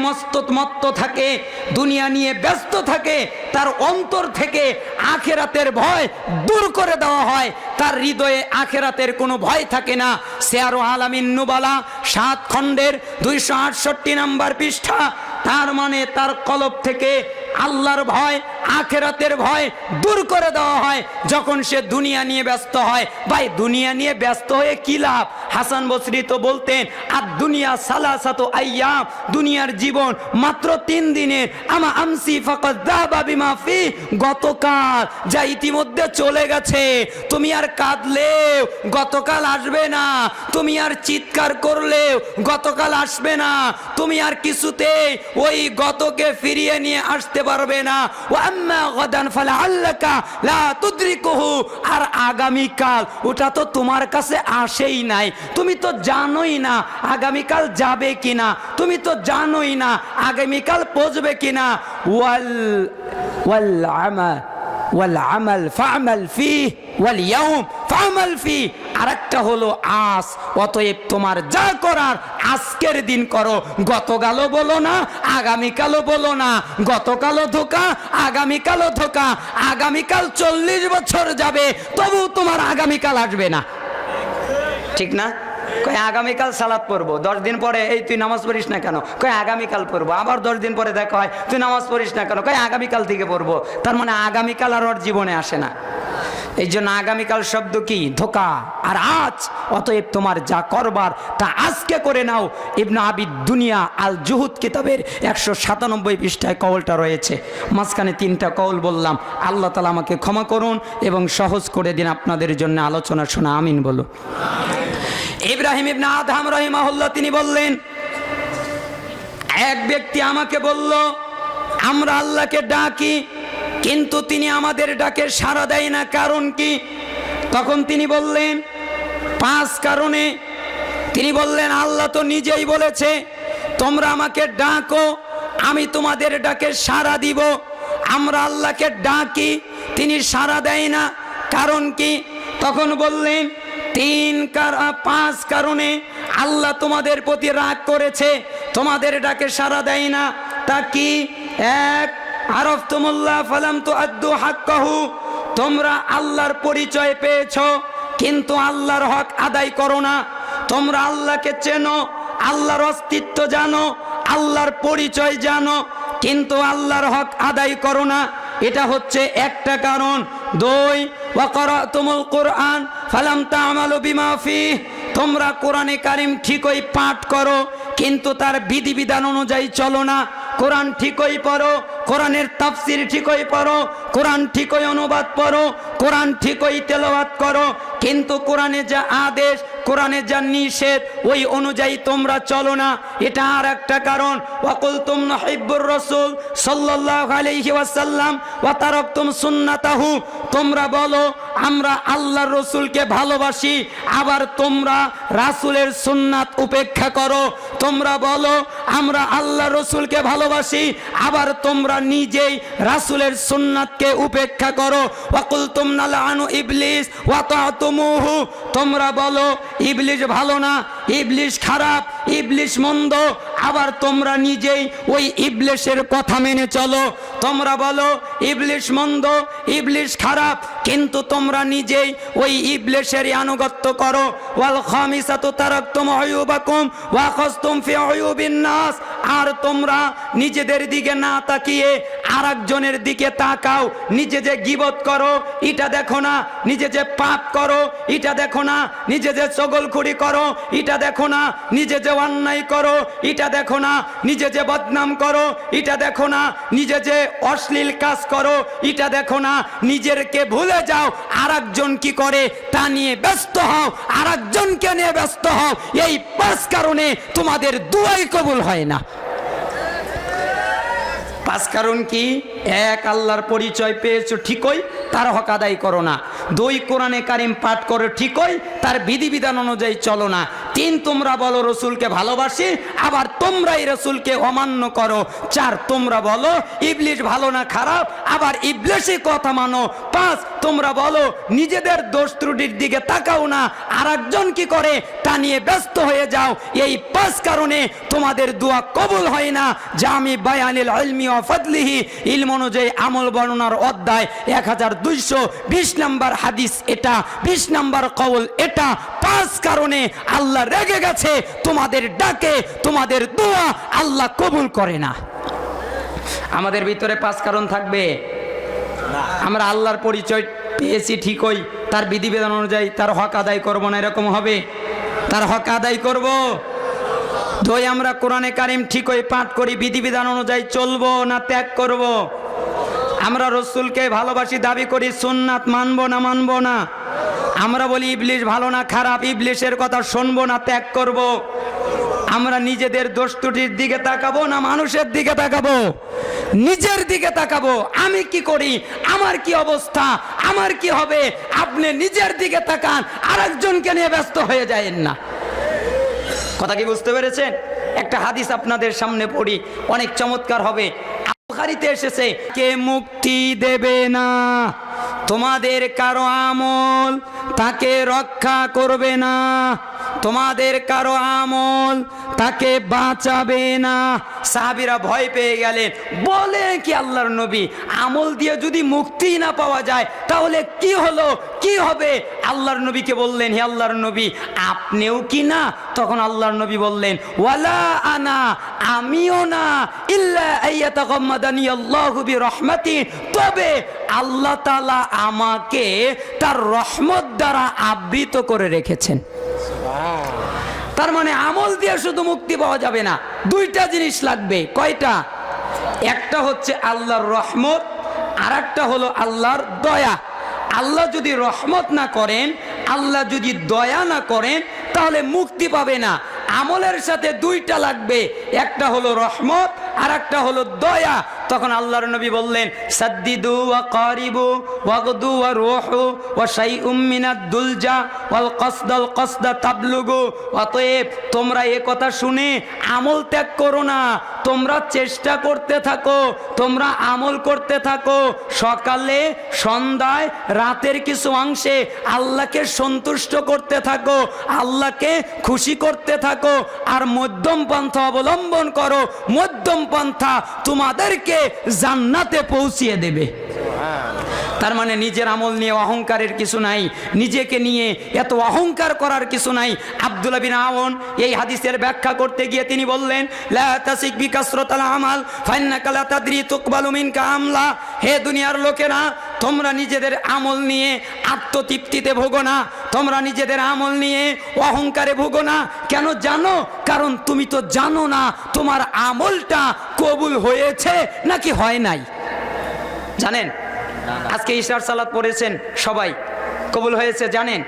মত্ত থাকে, দুনিয়া নিয়ে ব্যস্ত থাকে, তার অন্তর থেকে আখিরাতের ভয় দূর করে দেওয়া হয়, তার হৃদয়ে আখিরাতের কোনো ভয় থাকে না। সিয়ারু আলামিন নুবালা 7 খণ্ডের 268 নম্বর পৃষ্ঠা। তার মানে তার কলব থেকে আল্লাহর ভয়, আখিরাতের ভয় দূর করে দেওয়া হয় যখন সে দুনিয়া নিয়ে ব্যস্ত হয়। ভাই, দুনিয়া নিয়ে ব্যস্ত হয়ে কি লাভ? হাসান বসরি তো বলতেন, আর দুনিয়া সালাসাতু আইয়াম, দুনিয়ার জীবন মাত্র 3 দিনের। আমা আমসি ফাকাদ যাবা বিমা ফি, গতকাল যা ইতিমধ্যে চলে গেছে, তুমি আর কাঁদলেও গতকাল আসবে না, তুমি আর চিৎকার করলেও গতকাল আসবে না, তুমি আর কিছুতেই ওই গতকে ফিরিয়ে নিয়ে আসতে পারবে না। ওয়া আম্মা গাদান ফালাআল্লাকা লা তুদরিকুহু, আর আগামীকাল ওটা তো তোমার কাছে আসেই নাই, তুমি তো জানোই না আগামীকাল যাবে কিনা, তুমি তো জানোই না আগামীকাল পৌঁছবে কিনা। ওয়াল আমাল ফা'মাল ফিহি ওয়াল ইয়াউম ফা'মাল ফিহি, আরেকটা হলো আজ। অতএব তোমার যা করার আজকের দিন করো, গতকালও বলো না, আগামীকালও বলো না। গতকালও ধোকা, আগামীকালও ধোকা। আগামীকাল 40 বছর যাবে তবু তোমার আগামীকাল আসবে না। ঠিক না? কয় আগামীকাল সালাত পড়বো, 10 দিন পরে এই তুই নামাজ পড়িস না কেন? কয় আগামীকাল পড়বো। আবার 10 দিন পরে দেখা হয়, তুই নামাজ পড়িস না কেন? কয় আগামীকাল থেকে পড়বো। তার মানে আগামীকাল আর ওর জীবনে আসে না। এই জন্য আগামীকাল শব্দ কি? ধোকা। আর আজ অতএব তোমার যা করবার তা আজকে করে নাও। ইবনে আবিদ দুনিয়া আল জুহুদ কিতাবের 197 পৃষ্ঠায় কওলটা রয়েছে। মাঝখানে 3টা কওল বললাম। আল্লাহ তাআলা আমাকে ক্ষমা করুন এবং সহজ করে দিন আপনাদের জন্য আলোচনা শোনা। আমিন বলো। ইব্রাহিম ইবনে আদহাম রাহিমাহুল্লাহ তিনি বললেন, এক ব্যক্তি আমাকে বলল আমরা আল্লাহকে ডাকি কিন্তু তিনি আমাদের ডাকে সাড়া দেয় না, কারণ কি? তখন তিনি বললেন 5 কারণে। তিনি বললেন আল্লাহ তো নিজেই বলেছে তোমরা আমাকে ডাকো আমি তোমাদের ডাকে সাড়া দিব। আমরা আল্লাহকে ডাকি তিনি সাড়া দেয় না, কারণ কি? তখন বললেন 5 কারণে আল্লাহ তোমাদের প্রতি রাগ করেছে, তোমাদের ডাকে সাড়া দেয় না। তা কি? 1, আরাফতুমুল্লাহ ফালাম তুআদ্দু হাক্কাহু, তোমরা আল্লাহর পরিচয় পেয়েছো কিন্তু আল্লাহর হক আদায় করো না। তোমরা আল্লাহকে চেনো, আল্লাহর অস্তিত্ব জানো, আল্লাহর পরিচয় জানো, কিন্তু আল্লাহর হক আদায় করো না। এটা হচ্ছে একটা কারণ। 2, ওয়া ক্বারাতুমুল কুরআন ফালাম তা'মালু বিমা ফিহি, তোমরা কোরআনে কারিম ঠিকই পাঠ করো কিন্তু তার বিধিবিধান অনুযায়ী চলো না। কোরআন ঠিকই পড়ো, কোরআনের তাফসির ঠিকই পড়ো, কোরআন ঠিকই অনুবাদ পড়ো, কোরআন ঠিকই তেলাওয়াত করো, কিন্তু কোরআনে যা আদেশ, কোরআনে যা নিষেধ ওই অনুযায়ী তোমরা চলো না। এটা আর একটা কারণ। ওয়া কুলতুম নুহিব্বুর রাসূল সাল্লাল্লাহু আলাইহি ওয়াসাল্লাম ওয়া তারাকতুম সুন্নাতাহু, তোমরা বলো আমরা আল্লাহর রাসূলকে ভালোবাসি, আবার তোমরা রাসূলের সুন্নাত উপেক্ষা করো। তোমরা বলো আমরা আল্লাহর রাসূলকে ভালোবাসি, আবার তোমরা নিজেই রাসূলের সুন্নাতকে উপেক্ষা করো। ওয়া কুলতুম নালআনু ইবলিস ওয়া তা'তুমুহু, তোমরা বলো ইবলিস ভালো না, ইবলিস খারাপ, ইবলিস মন্দ, আবার তোমরা নিজেই ওই ইবলিসের কথা মেনে চলো। তোমরা বলো ইবলিস মন্দ, ইবলিস খারাপ, কিন্তু তোমরা নিজেই ওই ইবলিসেরই আনুগত্য করো। ওয়াল খামিসাতু তারাকতুম আয়ুবাকুম ওয়া খাসতুম ফি আয়ুবিন নাস, আর তোমরা নিজেদের দিকে না তাকিয়ে আরেকজনের দিকে তাকাও। নিজে যে গীবত করো এটা দেখো না, নিজে যে পাপ করো এটা দেখো না, নিজে যে চগলখুরি করো এটা দেখো না, নিজে যে অন্যায় করো এটা দেখো না, নিজে যে বদনাম করো এটা দেখো না, নিজে যে অশ্লীল কাজ করো এটা দেখো না। নিজেরকে ভুলে যাও, আরেকজন কি করে তা নিয়ে ব্যস্ত হও, আরেকজনকে নিয়ে ব্যস্ত হও। এই 5 কারণে তোমাদের দুয়াই কবুল হয় না। 5 কারণ কি? 1, আল্লাহর পরিচয় পেয়েছো ঠিকই, তার হক আদায় করো না। 2, কোরআনে কারিম পাঠ করো ঠিকই, তার বিধিবিধান অনুযায়ী চলো না। 3, তোমরা বলো রসুলকে ভালোবাসি, আবার তোমরাই রসুলকে অমান্য করো। 4, তোমরা বলো ইবলিস ভালো না খারাপ, আবার ইবলিসের কথা মানো। 5, তোমরা বলো নিজেদের দোষ ত্রুটির দিকে তাকাও না, আরেকজন কি করে তা নিয়ে ব্যস্ত হয়ে যাও। এই 5 কারণে তোমাদের দোয়া কবুল হয় না। জামি বায়ানিল ইলমি ওয়া ফাদলিহি, ইলম অনুযায়ী আমল বর্ণনার অধ্যায় 1220 নম্বর হাদিস এটা, 20 নম্বর কওল এটা। 5 কারণে আল্লাহ রেগে গেছে, তোমাদের ডাকে তোমাদের দোয়া আল্লাহ কবুল করে না। আমাদের ভিতরে 5 কারণ থাকবে। আমরা আল্লাহর পরিচয় পেয়েছি ঠিকই, তার বিধিবিধান অনুযায়ী তার হক আদায় করব না, এরকম হবে? তার হক আদায় করব। 2, আমরা কোরআনে কারিম ঠিকই পাঠ করি, বিধিবিধান অনুযায়ী চলবো না ত্যাগ করব? আমরা রসুলকে ভালোবাসি দাবি করি, সুন্নাত মানবো না মানবো না? আমরা বলি ইবলিস ভালো না খারাপ, ইবলিসের কথা শুনবো না ত্যাগ করব? আমরা নিজেদের দোষ ত্রুটির দিকে তাকাবো না মানুষের দিকে তাকাবো? নিজের দিকে তাকাবো। আমি কি করি, আমার কি অবস্থা, আমার কি হবে? আপনি নিজের দিকে তাকান, আরেকজনকে নিয়ে ব্যস্ত হয়ে যায়েন না। কথা কি বুঝতে পেরেছেন? একটা হাদিস আপনাদের সামনে পড়ি, অনেক চমৎকার হবে। বুখারীতে এসেছে, কে মুক্তি দেবে না, তোমাদের কারো আমল তাকে রক্ষা করবে না, তোমাদের কারো আমল তাকে বাঁচাবে না। সাহাবীরা ভয় পেয়ে গেলেন, বলে কি আল্লাহর নবী, আমল দিয়ে যদি মুক্তি না পাওয়া যায় তাহলে কি হলো, কি হবে? আল্লাহর নবীকে বললেন, হে আল্লাহর নবী আপনিও কি না? তখন আল্লাহর নবী বললেন, ওয়ালা আনা, আমিও না, ইল্লা আইয়াতাগাম্মাদানি আল্লাহু বিরহমাতি, তবে আল্লাহ তাআলা আমাকে তার রহমত দ্বারা আবৃত করে রেখেছেন। তার মানে আমল দিয়ে শুধু মুক্তি পাওয়া যাবে না, দুইটা জিনিস লাগবে। কয়টা? একটা হচ্ছে আল্লাহর রহমত, আর একটা হলো আল্লাহর দয়া। আল্লাহ যদি রহমত না করেন, আল্লাহ যদি দয়া না করেন, তাহলে মুক্তি পাবে না। আমলের সাথে দুইটা লাগবে, একটা হলো রহমত আর একটা হলো দয়া। তখন আল্লাহর নবী বললেন, সাদ্দিদু ওয়া কারিবু ওয়াগদু ওয়া রুহু ওয়া শাইউম মিনাদ দুলজা ওয়াল কসদা তাবলুগু। অতএব তোমরা এই কথা শুনে আমল ত্যাগ করো না, তোমরা চেষ্টা করতে থাকো, তোমরা আমল করতে থাকো। সকালে, সন্ধ্যায়, রাতের কিছু অংশে আল্লাহকে সন্তুষ্ট করতে থাকো, আল্লাহকে খুশি করতে থাকো, আর মধ্যম পন্থা অবলম্বন করো। মধ্যম পন্থা তোমাদেরকে জান্নাতে পৌঁছিয়ে দেবে। তার মানে নিজের আমল নিয়ে অহংকারের কিছু নাই, নিজেকে নিয়ে এত অহংকার করার কিছু নাই। আব্দুল্লাহ বিন আওন এই হাদিসের ব্যাখ্যা করতে গিয়ে তিনি বললেন, লা তাসিক বিকাসরাতাল আমাল ফাইন্নাকা লা তাদরি তুকবালু মিনকা আমলা। হে দুনিয়ার লোকেরা, তোমরা নিজেদের আমল নিয়ে আত্মতৃপ্তিতে ভোগো না, তোমরা নিজেদের আমল নিয়ে অহংকারে ভোগো না। কেন জানো? কারণ তুমি তো জানো না তোমার আমলটা কবুল হয়েছে নাকি হয় নাই। জানেন আজকে ইশার সালাত পড়েছেন সবাই, কবুল হয়েছে জানেন?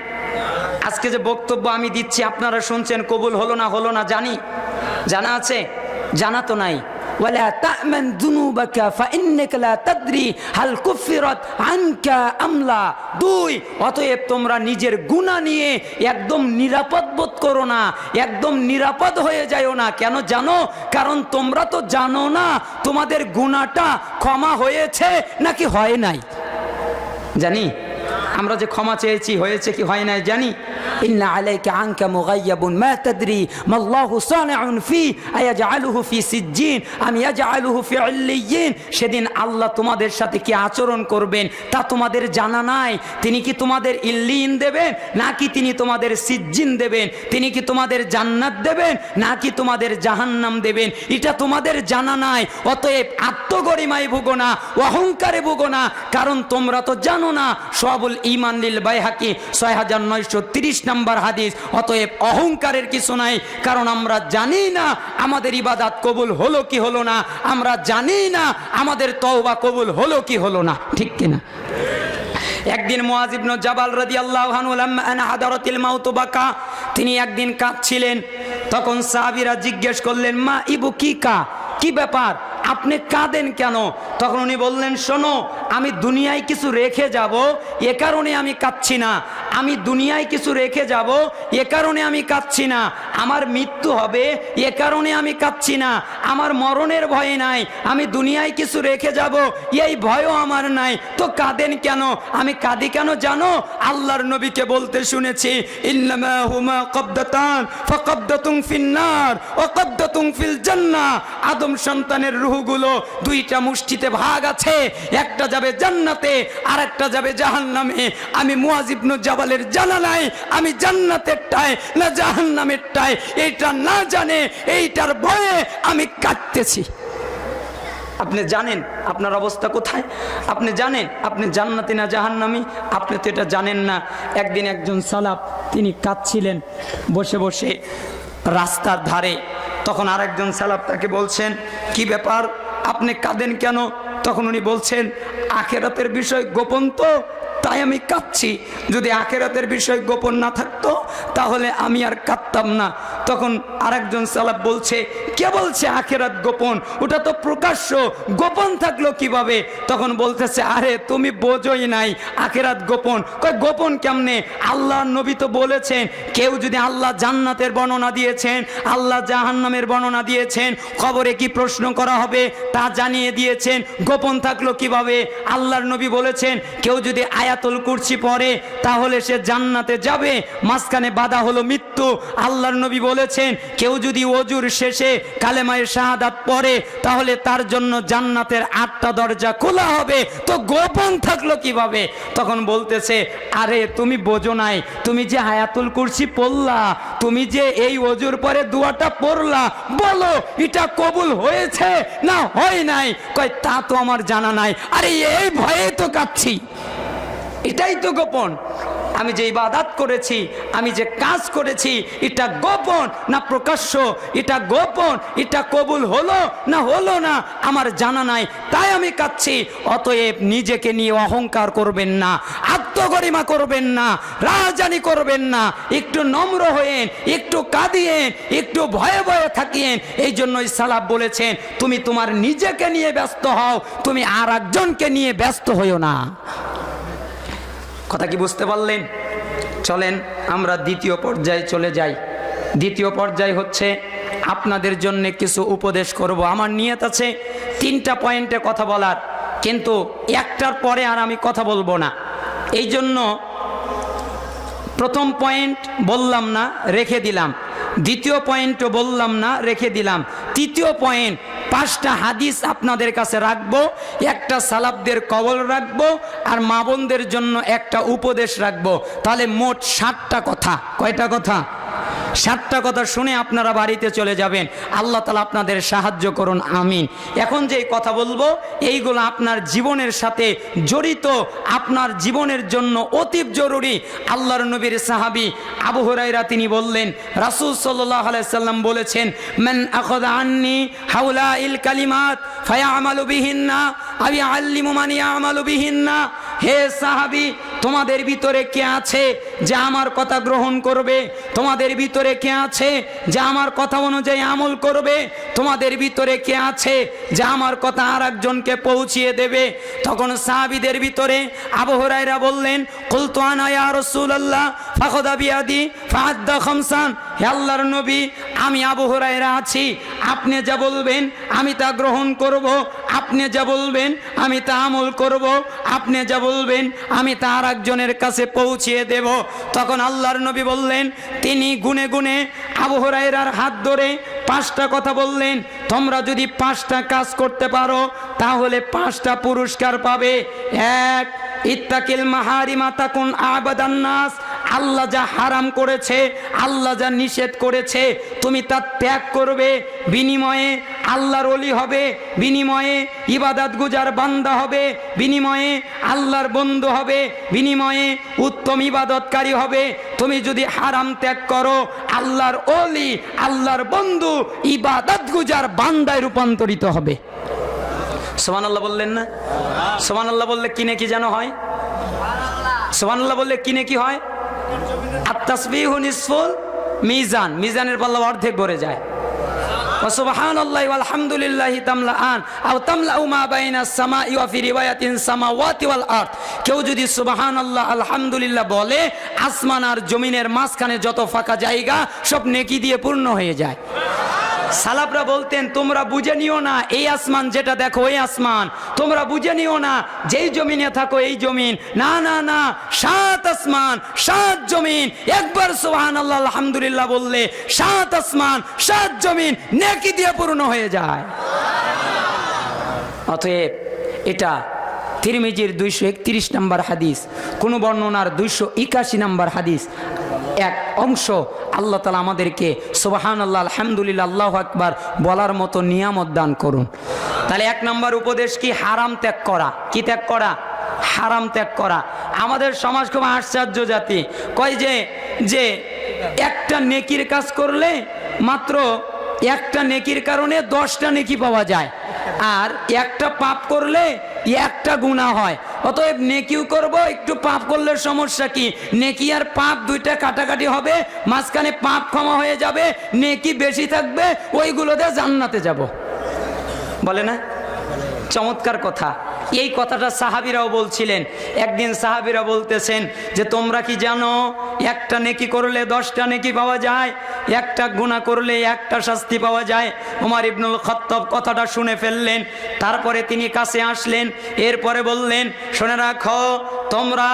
আজকে যে বক্তব্য আমি দিচ্ছি আপনারা শুনছেন, কবুল হলো না জানি? জানা আছে? জানা তো নাই। ওয়ালা তা'মান যুনুবাকা ফাইন্নাকা লা তাদরি হাল কুফিরাত আনকা আমলা। 2, অতএব তোমরা নিজের গুনাহ নিয়ে একদম নিরাপদ বোধ করো না, একদম নিরাপদ হয়ে যাও না। কেন জানো? কারণ তোমরা তো জানো না তোমাদের গুনাহটা ক্ষমা হয়েছে নাকি হয় নাই। জানি আমরা যে ক্ষমা চেয়েছি হয়েছে কি হয় নাই জানি। ইন্না আলাইকা আনকা মুগায়্যাবুন মা তাদরি মাল্লাহু সানিউন ফি আয়াজআলুহু ফি সিজ্জিন আম ইয়াজআলুহু ফি ইল্লিয়িন। সেদিন আল্লাহ তোমাদের সাথে কি আচরণ করবেন তা তোমাদের জানা নাই। তিনি কি তোমাদের ইল্লিয়িন দেবেন নাকি তিনি তোমাদের সিজ্জিন দেবেন? তিনি কি তোমাদের জান্নাত দেবেন নাকি তোমাদের জাহান্নাম দেবেন? এটা তোমাদের জানা নাই। অতএব আত্মগরিমায় ভুগো না, অহংকারে ভুগো না, কারণ তোমরা তো জানো না। সবুল ঈমান লিল বাইহাকি 6930 নম্বর হাদিস। অতএব অহংকারের কিছু নাই, কারণ আমরা জানি না আমাদের ইবাদত কবুল হলো কি হলো না, আমরা জানি না আমাদের তওবা কবুল হলো কি হলো না। ঠিক কিনা? একদিন মুআয ইবনে জাবাল রাদিয়াল্লাহু আনহু লাম্মা আনা হাদারাতিল মাউত বাকা, তিনি একদিন কাঁদছিলেন। তখন সাহাবীরা জিজ্ঞেস করলেন, মা ইবুকিকা, কি ব্যাপার আপনি কাঁদেন কেন? তখন উনি বললেন, শোনো, আমি দুনিয়ায় কিছু রেখে যাব, এ কারণে আমি কাঁদছি না। আমি দুনিয়ায় কিছু রেখে যাব, এ কারণে আমি কাঁদছি না। আমার মৃত্যু হবে, এ কারণে আমি কাঁদছি না। আমার মরণের ভয় নাই, আমি দুনিয়ায় কিছু রেখে যাব, এই ভয়ও আমার নাই। তো কাঁদেন কেন? আমি কাঁদি কেন জানো? আল্লাহর নবীকে বলতে শুনেছি, ইন্নামা হুমা কবদাতান ফাকবদাতুন ফিন্নার ওয়া কবদাতুন ফিল জান্নাহ। আদম সন্তানের রূহগুলো দুইটা মুষ্টিতে ভাগ আছে, একটা যাবে জান্নাতে আর একটা যাবে জাহান্নামে। আমি মুআয ইবনে জাবালের জানা নাই আমি জান্নাতেরটায় না জাহান্নামেরটায়, এইটা না জানে এইটার ভয়ে আমি কাঁদতেছি। আপনি জানেন আপনার অবস্থা কোথায়? আপনি জানেন আপনি জান্নাতি না জাহান্নামী? আপনি তো এটা জানেন না। একদিন একজন সালাফ তিনি কাঁদছিলেন বসে বসে রাস্তার ধারে। তখন আরেকজন সালাফ তাকে বলছেন, কি ব্যাপার আপনি কাঁদেন কেন? তখন উনি বলছেন, আখিরাতের বিষয় গোপন তো, তাই আমি কাঁদছি। যদি আখিরাতের বিষয় গোপন না থাকতো তাহলে আমি আর কাঁদতাম না। তখন আরেকজন সালাফ বলছে, কে বলছে আখিরাত গোপন? ওটা তো প্রকাশ্য, গোপন থাকলো কিভাবে? তখন বলতেছে, আরে তুমি বোঝোই নাই আখিরাত গোপন। কয় গোপন কেমনে? আল্লাহর নবী তো বলেছেন, কেউ যদি আল্লাহ জান্নাতের বর্ণনা দিয়েছেন, আল্লাহ জাহান্নামের বর্ণনা দিয়েছেন, কবরে কি প্রশ্ন করা হবে তা জানিয়ে দিয়েছেন, গোপন থাকলো কিভাবে? আল্লাহর নবী বলেছেন, কেউ যদি আয়াতুল কুরসি পড়ে তাহলে সে জান্নাতে যাবে, মাঝখানে বাধা হলো মৃত্যু। আল্লাহর নবী বলেছেন, কেউ যদি ওযুর শেষে কালেমায়ে শাহাদাত পড়ে তাহলে তার জন্য জান্নাতের 8টা দরজা খোলা হবে। তো গোপন থাকলো কিভাবে? তখন বলতেছে, আরে তুমি বোঝো নাই, তুমি যে আয়াতুল কুরসি পড়লা, তুমি যে এই ওযুর পরে দোয়াটা পড়লা, বলো এটা কবুল হয়েছে না হয় নাই? কয় তা তো আমার জানা নাই। আরে এই ভয়ে তো কাঁদছি। এটাই তো গোপন। আমি যে ইবাদত করেছি, আমি যে কাজ করেছি, এটা গোপন না প্রকাশ্য? এটা গোপন, এটা কবুল হলো না হলো না আমার জানা নাই, তাই আমি কাঁদছি। অতএব নিজেকে নিয়ে অহংকার করবেন না, আত্মগরিমা করবেন না, রাজধানী করবেন না। একটু নম্র হয়েন, একটু কাঁদিয়েন, একটু ভয়ে ভয়ে থাকিয়েন। এই জন্যই সালাফ বলেছেন, তুমি তোমার নিজেকে নিয়ে ব্যস্ত হও, তুমি আর একজনকে নিয়ে ব্যস্ত হইও না। কথা কি বুঝতে পারলেন? চলেন আমরা দ্বিতীয় পর্যায়ে চলে যাই। দ্বিতীয় পর্যায় হচ্ছে আপনাদের জন্য কিছু উপদেশ করব। আমার নিয়ত আছে 3টা পয়েন্টে কথা বলার, কিন্তু একটার পরে আর আমি কথা বলবো না। এই জন্য প্রথম পয়েন্ট বললাম না, রেখে দিলাম। দ্বিতীয় পয়েন্টও বললাম না, রেখে দিলাম। তৃতীয় পয়েন্ট, 5টা হাদিস আপনাদের কাছে রাখবো, একটা সালাফদের কবল রাখবো, আর মা বোনদের জন্য একটা উপদেশ রাখবো। তাহলে মোট 7টা কথা। কয়টা কথা? 7টা কথা শুনে আপনারা বাড়িতে চলে যাবেন। আল্লাহ তাআলা আপনাদের সাহায্য করুন, আমিন। এখন যে কথা বলবো এইগুলো আপনার জীবনের সাথে জড়িত, আপনার জীবনের জন্য অতি জরুরি। আল্লাহর নবীর সাহাবী আবু হুরায়রা তিনি বললেন, রাসূল সাল্লাল্লাহু আলাইহি সাল্লাম বলেছেন, মান আখাযা আন্নি হাউলাইল কালিমাত ফায়ামালু বিহিন্না আও ইয়াআল্লিমু মান ইয়ামালু বিহিন্না। হে সাহাবী, তোমাদের ভিতরে কে আছে যে আমার কথা গ্রহণ করবে? তোমাদের ভিতরে কে আছে যে আমার কথা অনুযায়ী আমল করবে? তোমাদের ভিতরে কে আছে যে আমার কথা আর একজনকে পৌঁছিয়ে দেবে? তখন সাহাবীদের ভিতরে আবু হুরায়রা বললেন, কুলতু আনা ইয়া রাসূলুল্লাহ ফাখাযা বিয়াদি ফাআদ্দা খামসান। হে আল্লাহর নবী, আমি আবু হুরায়রা আছি, আপনি যা বলবেন আমি তা গ্রহণ করব, আপনি যা বলবেন আমি তা আমল করব, আপনি যা বলবেন আমি তা আর একজনের কাছে পৌঁছিয়ে দেব। তখন আল্লাহর নবী বললেন, তিনি গুনে গুনে আবু হুরায়রার হাত ধরে 5টা কথা বললেন, তোমরা যদি 5টা কাজ করতে পারো তাহলে 5টা পুরস্কার পাবে। 1, ইত্তাকিল মাহারিমা তাকুন আবাদান নাস। আল্লাহ যা হারাম করেছে, আল্লাহ যা নিষেধ করেছে, তুমি তা ত্যাগ করবে, বিনিময়ে আল্লাহর ওলি হবে, বিনিময়ে ইবাদত গুজার বান্দা হবে, বিনিময়ে আল্লাহর বন্ধু হবে, বিনিময়ে উত্তম ইবাদতকারী হবে। তুমি যদি হারাম ত্যাগ করো, আল্লাহর ওলি, আল্লাহর বন্ধু, ইবাদত গুজার বান্দায় রূপান্তরিত হবে। সুবহানাল্লাহ বললেন না? সুবহানাল্লাহ বললে কি নেকি যেন হয়? সুবহানাল্লাহ বললে কি নেকি হয়? আত-তাসবিহু নিসফুল মিজান, মিজানের পাল্লা অর্ধেক ভরে যায়। ওয়া সুবহানাল্লাহি ওয়াল হামদুলিল্লাহি তামলাআন আও তামলাউ মা বাইনাস সামাই ওয়া ফি রিওয়ায়াতিন সামাওয়াতি ওয়াল আরদ। কেউ যদি সুবহানাল্লাহ আলহামদুলিল্লাহ বলে, আসমান আর জমিনের মাঝখানে যত ফাঁকা জায়গা সব নেকি দিয়ে পূর্ণ হয়ে যায়। সালাফরা বলতেন, তোমরা বুঝে নিও না এই আসমান যেটা দেখো ওই আসমান, তোমরা বুঝে নিও না যেই জমিনে থাকো এই জমিন, না না না, 7 আসমান 7 জমিন। একবার সুবহানাল্লাহ আলহামদুলিল্লাহ বললে 7 আসমান 7 জমিন নেকি দিয়ে পূর্ণ হয়ে যায়। অতএব এটা তিরমিজির 231 নম্বর হাদিস, কোন বর্ণনার 281 নম্বর হাদিস, এক অংশ। আল্লাহ তাআলা আমাদেরকে সুবহানাল্লাহ আলহামদুলিল্লাহ আল্লাহু আকবার বলার মতো নিয়ামত দান করুন। তাহলে 1 নম্বর উপদেশ কি? হারাম ত্যাগ করা। কি ত্যাগ করা? হারাম ত্যাগ করা। আমাদের সমাজ খুব আশ্চর্য জাতি, কয় যে একটা নেকির কাজ করলে মাত্র একটা নেকির কারণে 10টা নেকি পাওয়া যায়, আর একটা পাপ করলে একটা গুনাহ হয়। অতএব নেকিও করব, একটু পাপ করলে সমস্যা কি? নেকি আর পাপ 2টা কাটাকাটি হবে, মাঝখানে পাপ ক্ষমা হয়ে যাবে, নেকি বেশি থাকবে, ওইগুলোতে জান্নাতে যাব। বলে না? চমৎকার কথা। এই কথাটা সাহাবীরাও বলছিলেন। একদিন সাহাবীরা বলতেছেন যে, তোমরা কি জানো একটা নেকি করলে 10টা নেকি পাওয়া যায়, একটা গুনাহ করলে একটা শাস্তি পাওয়া যায়? ওমর ইবনুল খাত্তাব কথাটা শুনে ফেললেন। তারপরে তিনি কাছে আসলেন, এরপরে বললেন, শুনে রাখো, তোমরা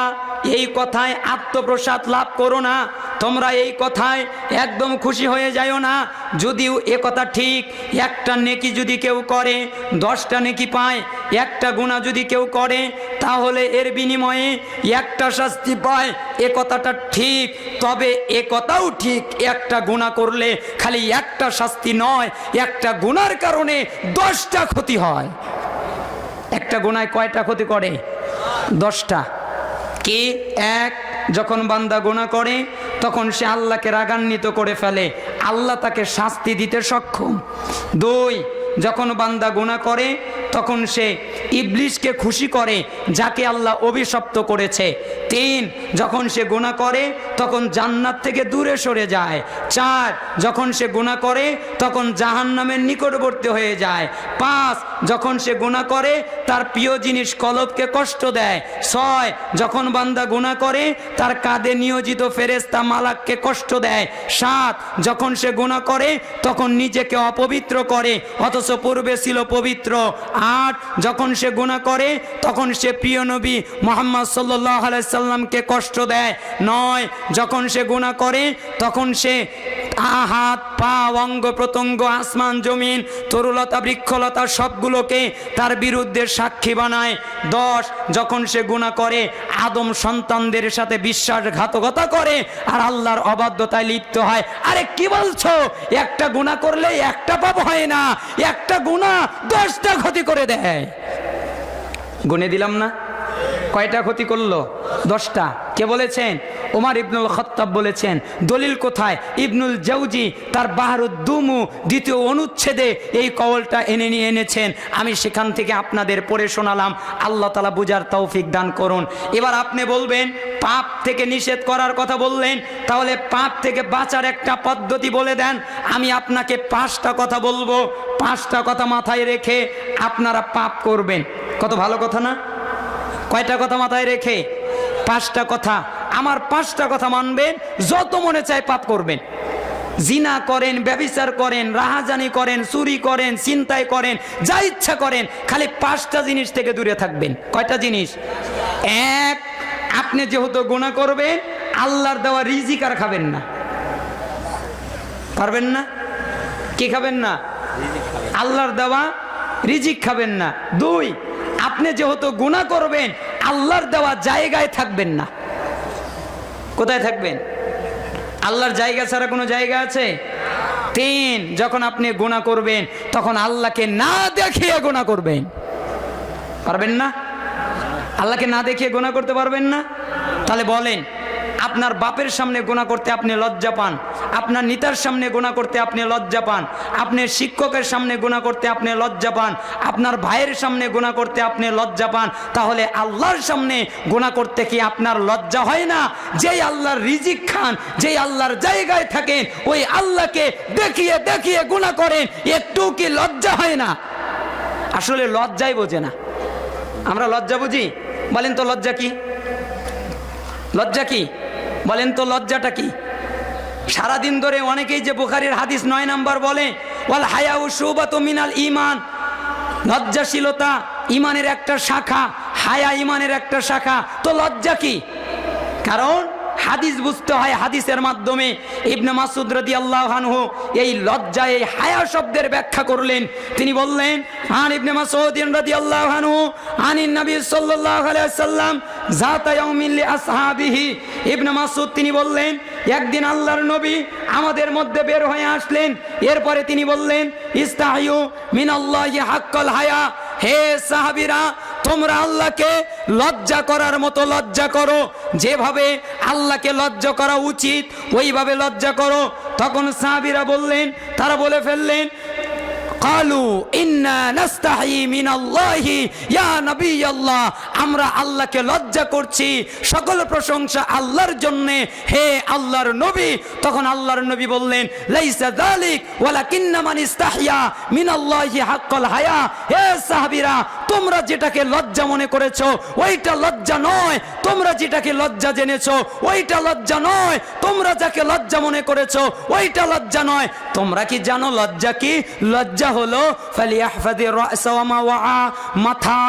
এই কথায় আত্মপ্রসাদ লাভ করো না, তোমরা এই কথায় একদম খুশি হয়ে যাও না। যদিও এ কথা ঠিক, একটা নেকি যদি কেউ করে 10টা নেকি পায়, একটা গুনাহ যদি কেউ করে তাহলে এর বিনিময়ে একটা শাস্তি পায়, এ কথাটা ঠিক। তবে এ কথাও ঠিক, একটা গুনাহ করলে খালি একটা শাস্তি নয়, একটা গুনার কারণে 10টা ক্ষতি হয়। একটা গুনায় কয়টা ক্ষতি করে? 10টা। কি? এক, যখন বান্দা গুনাহ করে তখন সে আল্লাহকে রাগান্বিত করে ফেলে, আল্লাহ তাকে শাস্তি দিতে সক্ষম। দুই, যখন বান্দা গুনাহ করে তখন সে ইবলিশকে খুশি করে যাকে আল্লাহ অভিশপ্ত করেছে। তিন, যখন সে গুনাহ করে তখন জান্নাত থেকে দূরে সরে যায়। চার, যখন সে গুনাহ করে তখন জাহান্নামের নিকটবর্তী হয়ে যায়। পাঁচ, যখন সে গুনাহ করে তার প্রিয় জিনিস কলবকে কষ্ট দেয়। ছয়, যখন বান্দা গুনাহ করে তার কাঁধে নিয়োজিত ফেরেশতা মালাককে কষ্ট দেয়। সাত, যখন সে গুনাহ করে তখন নিজেকে অপবিত্র করে অথচ পূর্বে ছিল পবিত্র। আট, যখন সে গুনাহ করে তখন সে প্রিয় নবী মুহাম্মদ সাল্লাল্লাহু আলাইহি সাল্লামকে কষ্ট দেয়। নয়, যখন সে গুনাহ করে তখন সে হাত পা অঙ্গ প্রত্যঙ্গ আসমান জমিন তরুলতা বৃক্ষলতা সবগুলোকে তার বিরুদ্ধে সাক্ষী বানায়। 10, যখন সে গুনাহ করে আদম সন্তানদের সাথে বিশ্বাসঘাতকতা করে আর আল্লাহর অবাধ্যতায় লিপ্ত হয়। আরে কি বলছো? একটা গুনাহ করলে একটা পাপ হয় না, একটা গুনাহ 10টা ক্ষতি করে দেয়। গুনে দিলাম না? কয়টা ক্ষতি করলো? 10টা। কে বলেছেন? ওমর ইবনুল খাত্তাব বলেছেন। দলিল কোথায়? ইবনুল জাওজি তার বাহরুদ্দুমু দ্বিতীয় অনুচ্ছেদে এই কওলটা এনেছেন। আমি সেখান থেকে আপনাদের পড়ে শোনালাম। আল্লাহ তাআলা বুঝার তৌফিক দান করুন। এবার আপনি বলবেন পাপ থেকে নিষেধ করার কথা বললেন, তাহলে পাপ থেকে বাঁচার একটা পদ্ধতি বলে দেন। আমি আপনাকে 5টা কথা বলবো, 5টা কথা মাথায় রেখে আপনারা পাপ করবেন। কত ভালো কথা না? কয়টা কথা মাথায় রেখে? 5টা কথা। আমার 5টা কথা মানবেন, যত মনে চায় পাপ করবেন। জিনা করেন, ব্যভিচার করেন, রাহাজানি করেন, চুরি করেন, ছিনতাই করেন, যা ইচ্ছা করেন, খালি 5টা জিনিস থেকে দূরে থাকবেন। কয়টা জিনিস? এক, আপনি যেহেতু গুনাহ করবেন আল্লাহর দেওয়া রিজিক আর খাবেন না। পারবেন না? কি খাবেন না? আল্লাহর দেওয়া রিজিক খাবেন না। 2, আপনি যেহেতু গুনাহ করবেন আল্লাহর দেওয়া জায়গায় থাকবেন না। কোথায় থাকবেন? আল্লাহর জায়গা ছাড়া কোনো জায়গা আছে? 3, যখন আপনি গুনাহ করবেন তখন আল্লাহকে না দেখিয়ে গুনাহ করবেন। পারবেন না? আল্লাহকে না দেখিয়ে গুনাহ করতে পারবেন না? তাহলে বলেন, আপনার বাপের সামনে গুনাহ করতে আপনি লজ্জা পান, আপনার নেতার সামনে গুনাহ করতে আপনি লজ্জা পান, আপনার শিক্ষকের সামনে গুনাহ করতে আপনি লজ্জা পান, আপনার ভাইয়ের সামনে গুনাহ করতে আপনি লজ্জা পান, তাহলে আল্লাহর সামনে গুনাহ করতে কি আপনার লজ্জা হয় না? যেই আল্লাহর রিজিক খান, যেই আল্লাহর জায়গায় থাকেন, ওই আল্লাহকে দেখিয়ে দেখিয়ে গুনাহ করেন, একটু কি লজ্জা হয় না? আসলে লজ্জাই বোঝে না। আমরা লজ্জা বুঝি? বলেন তো লজ্জা কি? লজ্জা কি? বলেন তো লজ্জাটা কি? সারাদিন ধরে অনেকেই যে বুখারীর হাদিস 9 নাম্বার বলে, ওয়াল হায়াউ শুবাতু মিনাল ঈমান, লজ্জাশীলতা ঈমানের একটা শাখা, হায়া ঈমানের একটা শাখা। তো লজ্জা কি? কারণ হাদিস বুঝতে হয়, হাদিসের মাধ্যমে। ইবনে মাসউদ রাদিয়াল্লাহু আনহু এই লজ্জা, এই হায়া শব্দের ব্যাখ্যা করলেন। তিনি বললেন, আন ইবনে মাসউদ রাদিয়াল্লাহু আনহু আনিন নবী সাল্লাল্লাহু আলাইহি ওয়াসাল্লাম যাতা ইয়াউমিন লি আসহাবিহি। ইবনে মাসউদ তিনি বললেন, একদিন আল্লাহর নবী আমাদের মধ্যে বের হয়ে আসলেন। এরপরে তিনি বললেন, ইস্তাহিয়ু মিনাল্লাহি হাক্কাল হায়া, হে সাহাবীরা তোমরা আল্লাহকে লজ্জা করার মতো লজ্জা করো, যেভাবে আল্লাহকে লজ্জা করা উচিত ওইভাবে লজ্জা করো। তখন সাহাবীরা বললেন, তারা বলে ফেললেন, কালু ইন্না নাস্তাহি মিনাল্লাহি ইয়া নবিয়াল্লাহ, আমরা আল্লাহকে লজ্জা করছি, সকল প্রশংসা আল্লাহর জন্য, হে আল্লাহর নবী। তখন আল্লাহর নবী বললেন, লাইসা যালিক ওয়ালাকিন্না মান ইস্তাহিয়া মিনাল্লাহি হাক্কাল হায়া। হে সাহাবীরা তোমরা যেটাকে লজ্জা মনে করেছো ওইটা লজ্জা নয়, তোমরা যেটাকে লজ্জা জেনেছো ওইটা লজ্জা নয়, তোমরা যাকে লজ্জা মনে করেছো ওইটা লজ্জা নয়। তোমরা কি জানো লজ্জা কি? লজ্জা হলো ফালিয়াহফাযির রা'সা ওয়া মা ওয়া, মাথা,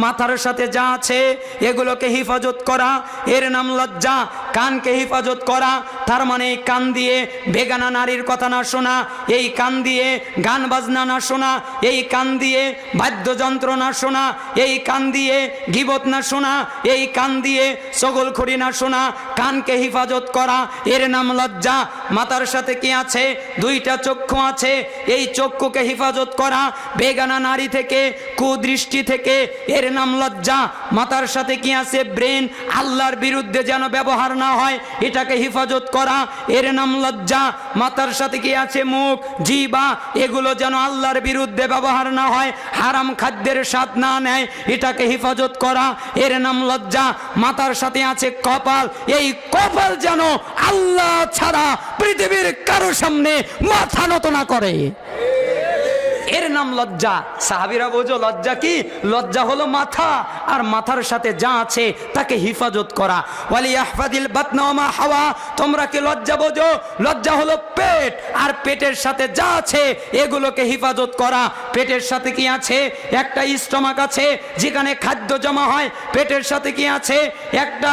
মাথার সাথে যা আছে এগুলোকে হিফাজত করা, এর নাম লজ্জা। কানকে হিফাজত করা, তার মানে এই কান দিয়ে বেগানা নারীর কথা না শোনা, এই কান দিয়ে গান বাজনা না শোনা, এই কান দিয়ে বাদ্যযন্ত্র না শোনা, এই কান দিয়ে গীবত না শোনা, এই কান দিয়ে চগলখড়ি না শোনা, কানকে হেফাজত করা, এর নাম লজ্জা। মাথার সাথে কি আছে? দুইটা চক্ষু আছে, এই চক্ষুকে হেফাজত করা বেগানা নারী থেকে, কুদৃষ্টি থেকে, এর নাম লজ্জা। মাথার সাথে কি আছে? ব্রেন, আল্লাহর বিরুদ্ধে যেন ব্যবহার না হয় এটাকে হেফাজত করা, এর নাম লজ্জা। মাথার সাথে কি আছে? মুখ, জিহ্বা, এগুলো যেন আল্লাহর বিরুদ্ধে ব্যবহার না হয়, হারাম খাদ্যের স্বাদ না নেয়, এটাকে হেফাজত করা, এর নাম লজ্জা। মাথার সাথে আছে কপাল, এই কপাল যেন আল্লাহ ছাড়া পৃথিবীর কারো সামনে মাথা নত না করে, এর নাম লজ্জা। সাহাবীরা বোঝো লজ্জা কি? লজ্জা হলো মাথা, আর মাথার সাথে যা আছে তাকে হেফাজত করা। ওয়ালিয়াহফাদিল বাতনা ওয়া মা হাওয়া, তোমরা কি লজ্জা বোঝো? লজ্জা হলো পেট, আর পেটের সাথে যা আছে এগুলোকে হেফাজত করা। পেটের সাথে কি আছে? একটা স্টমাক আছে যেখানে খাদ্য জমা হয়। পেটের সাথে কি আছে? একটা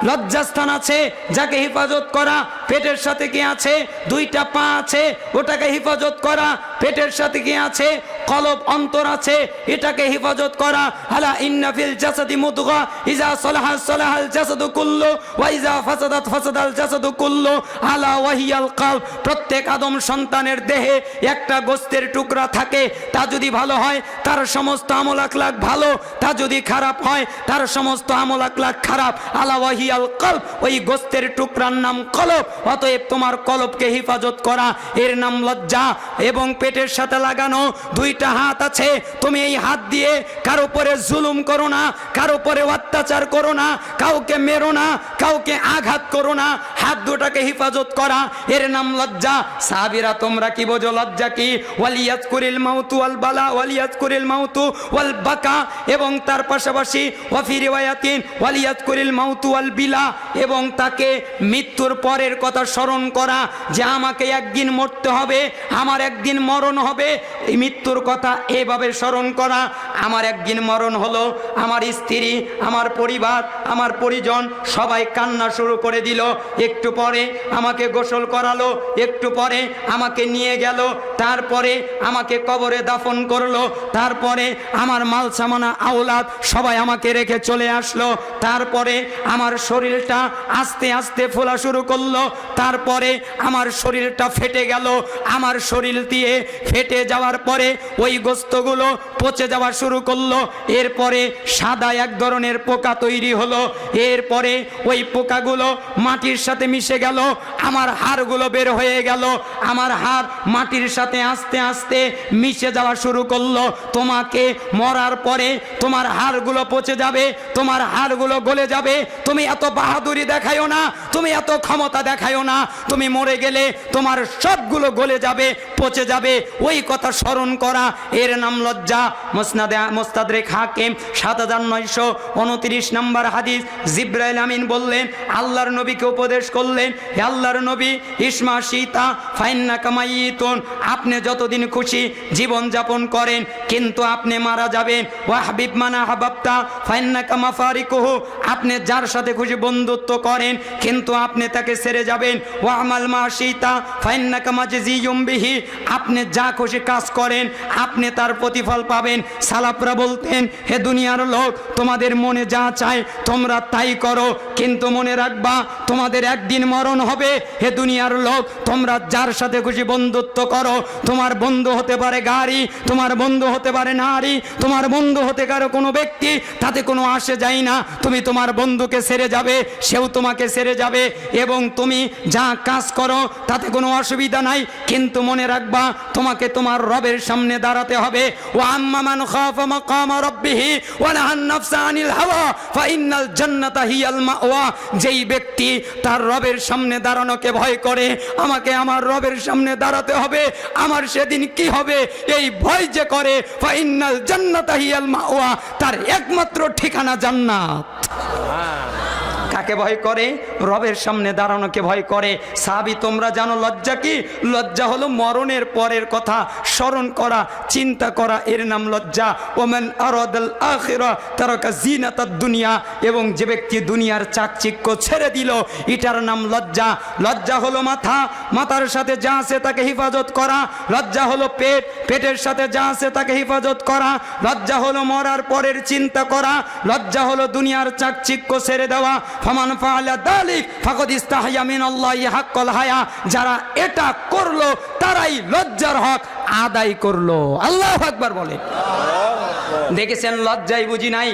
লজ্জাস্থান আছে যাকে হেফাজত করা। পেটের সাথে কি আছে? দুইটা পা আছে, ওটাকে হেফাজত করা। পেটের সাথে কি আছে? কলব, অন্তর আছে, এটাকে হেফাজত করা। আলা ইন্না ফিল জাসাদি মুদগা ইজা সালাহা সালাহাল জাসাদু কুল্লু ওয়া ইজা ফাসাদাত ফাসাদাল জাসাদু কুল্লু আলা ওয়াহিয়াল কলব। প্রত্যেক আদম সন্তানের দেহে একটা গোশতের টুকরা থাকে, তা যদি ভালো হয় তার সমস্ত আমল আখলাক ভালো, তা যদি খারাপ হয় তার সমস্ত আমল আখলাক খারাপ। আলা ওয়াহিয়াল কলব, ওই গোশতের টুকরার নাম কলব। অতএব তোমার কলবকে হেফাজত করা, এর নাম লজ্জা। এবং পেটের সাথে লাগানো দুইটা হাত আছে, তুমি এই হাত দিয়ে কারো উপরে জুলুম করো না, কারো উপরে অত্যাচার করো না, কাউকে মেরো না, কাউকে আঘাত করো না, হাত দুটাকে হেফাজত করা, এর নাম লজ্জা। সাহাবীরা তোমরা কি বোঝো লজ্জা কি? ওয়ালিয়াজকুরিল মাউতু ওয়াল বালা ওয়ালিয়াজকুরিল মাউতু ওয়াল বাকা, এবং তার পাশাপাশি ওয়াফি রিওয়ায়াতিন ওয়ালিয়াজকুরিল মাউতু ওয়াল বিলা, এবং তাকে মৃত্যুর পরের কথা স্মরণ করা, যে আমাকে একদিন মরতে হবে, আমার একদিন মরণ হবে। এই মৃত্যুর কথা এভাবে স্মরণ করা, আমার একদিন মরণ হলো, আমার স্ত্রী, আমার পরিবার, আমার পরিজন সবাই কান্না শুরু করে দিল। একটু পরে আমাকে গোসল করালো, একটু পরে আমাকে নিয়ে গেল, তারপরে আমাকে কবরে দাফন করলো, তারপরে আমার মাল সামানা আওলাদ সবাই আমাকে রেখে চলে আসলো, তারপরে আমার শরীরটা আস্তে আস্তে ফোলা শুরু করলো, তারপরে আমার শরীরটা ফেটে গেল। আমার শরীর দিয়ে ফেটে যাওয়ার পরে ওই গোস্তগুলো পচে যাওয়া শুরু করলো। এরপরে সাদা এক ধরনের পোকা তৈরি হলো। এরপরে ওই পোকাগুলো মাটির সাথে মিশে গেল, আমার হাড়গুলো বের হয়ে গেল, আমার হাড় মাটির সাথে আস্তে আস্তে মিশে যাওয়া শুরু করলো। তোমাকে মরার পরে তোমার হাড়গুলো পচে যাবে, তোমার হাড়গুলো গলে যাবে। তুমি এত বাহাদুরি দেখায়ও না, তুমি এত ক্ষমতা দেখায়ও না, তুমি মরে গেলে তোমার সবগুলো গলে যাবে, পচে যাবে। ওই কথা স্মরণ করা, এর নাম লজ্জা। মুস্তাদরেক হাকিম 7929 নম্বর হাদিস। জিব্রাইল আমিন বললেন, আল্লাহর নবীকে উপদেশ করলেন, হে আল্লাহর নবী, ইসমা সীতা ফাইন্নাকা মাইয়িতুন, আপনি যতদিন খুশি জীবন যাপন করেন, কিন্তু আপনি মারা যাবেন। ওয়া হাবিব মানা হাবাবতা ফাইন্নাকা মাফারিকুহু, আপনি যার সাথে খুশি বন্ধুত্ব করেন, কিন্তু আপনি তাকে ছেড়ে যাবেন। ওয়া আমাল মা সীতা ফাইন্নাকা মাজজিয়ুম বিহি, আপনি যা খুশি কাজ করেন আপনি তার প্রতিফল পাবেন। সালাফরা বলতেন, হে দুনিয়ার লোক, তোমাদের মনে যা চায় তোমরা তাই করো, কিন্তু মনে রাখবা তোমাদের একদিন মরণ হবে। হে দুনিয়ার লোক, তোমরা যার সাথে খুশি বন্ধুত্ব করো, তোমার বন্ধু হতে পারে গাড়ি, তোমার বন্ধু হতে পারে নারী, তোমার বন্ধু হতে পারে কোনো ব্যক্তি, তাতে কোনো আসে যায় না। তুমি তোমার বন্ধুকে ছেড়ে যাবে, সেও তোমাকে ছেড়ে যাবে, এবং তুমি যা কাজ করো তাতে কোনো অসুবিধা নাই, কিন্তু মনে রাখবা তোমাকে তোমার রবের সামনে দাঁড়াতে হবে। ওয়া আম্মা মান খাফা মাকামা রাব্বিহি ওয়া নাহান নাফসা আনিল হাওয়া ফাইন্নাল জান্নাতা হিয়াল মাওয়া, যেই ব্যক্তি তার রবের সামনে দাঁড়ানোকে ভয় করে, আমাকে আমার রবের সামনে দাঁড়াতে হবে, আমার সেদিন কি হবে এই ভয় যে করে, ফাইন্নাল জান্নাতা হিয়াল মাওয়া, তার একমাত্র ঠিকানা জান্নাত। কাকে ভয় করে? রবের সামনে দাঁড়ানোকে ভয় করে। সাহাবী, তোমরা জানো লজ্জা কি? লজ্জা হলো মরণের পরের কথা স্মরণ করা, চিন্তা করা, এর নাম লজ্জা। ওমান আরাদাল আখিরা তারাকা জিনাতাদ দুনিয়া, এবং যে ব্যক্তি দুনিয়ার চাকচিক্য ছেড়ে দিল, এটার নাম লজ্জা। লজ্জা হলো মাথা, মাথার সাথে যা আছে তাকে হেফাজত করা। লজ্জা হলো পেট, পেটের সাথে যা আছে তাকে হেফাজত করা। লজ্জা হলো মরার পরের চিন্তা করা। লজ্জা হলো দুনিয়ার চাকচিক্য ছেড়ে দেওয়া। ফামান ফাআলা যালিক ফাকাদ ইস্তাহয়া মিনাল্লাহি হাক্কাল হায়া, যারা এটা করলো তারাই লজ্জার হক আদায় করলো। আল্লাহু আকবার বলে। দেখেছেন, লজ্জাই বুঝি নাই।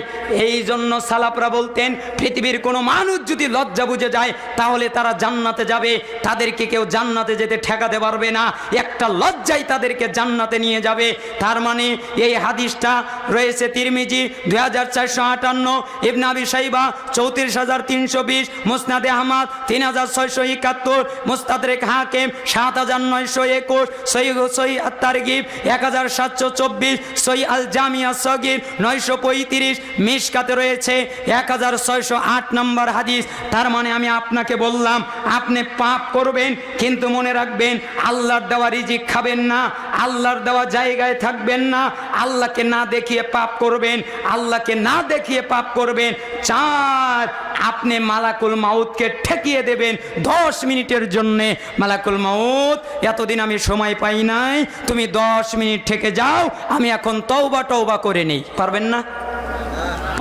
এই জন্য সালাফরা বলতেন, পৃথিবীর কোনো মানুষ যদি লজ্জা বুঝে যায় তাহলে তারা জান্নাতে যাবে। তাদেরকে কেউ জান্নাতে যেতে ঠেকাতে পারবে না, একটা লজ্জাই তাদেরকে জান্নাতে নিয়ে যাবে। তার মানে এই হাদিসটা রয়েছে তিরমিজি 2458, ইবনে আবি শাইবা 34320, মুসনাদে আহমদ 3671, মুস্তাদরেক হাকিম 7921, সহিহ আত-তারগিব 1724, সহিহ আল জামিয়া সগীর 935, মিশকাতে রয়েছে 1608 নম্বর হাদিস। তার মানে আমি আপনাকে বললাম, আপনি পাপ করবেন কিন্তু মনে রাখবেন আল্লাহর দেওয়া রিজিক খাবেন না, আল্লাহর দেওয়া জায়গায় থাকবেন না, আল্লাহকে না দেখিয়ে পাপ করবেন, আল্লাহকে না দেখিয়ে পাপ করবেন। 4, আপনি মালাকুল মাউতকে ঠেকিয়ে দেবেন 10 মিনিটের জন্যে। মালাকুল মাউত, এতদিন আমি সময় পাই নাই, তুমি 10 মিনিট থেকে যাও, আমি এখন তওবা করে নেই। পারবেন না?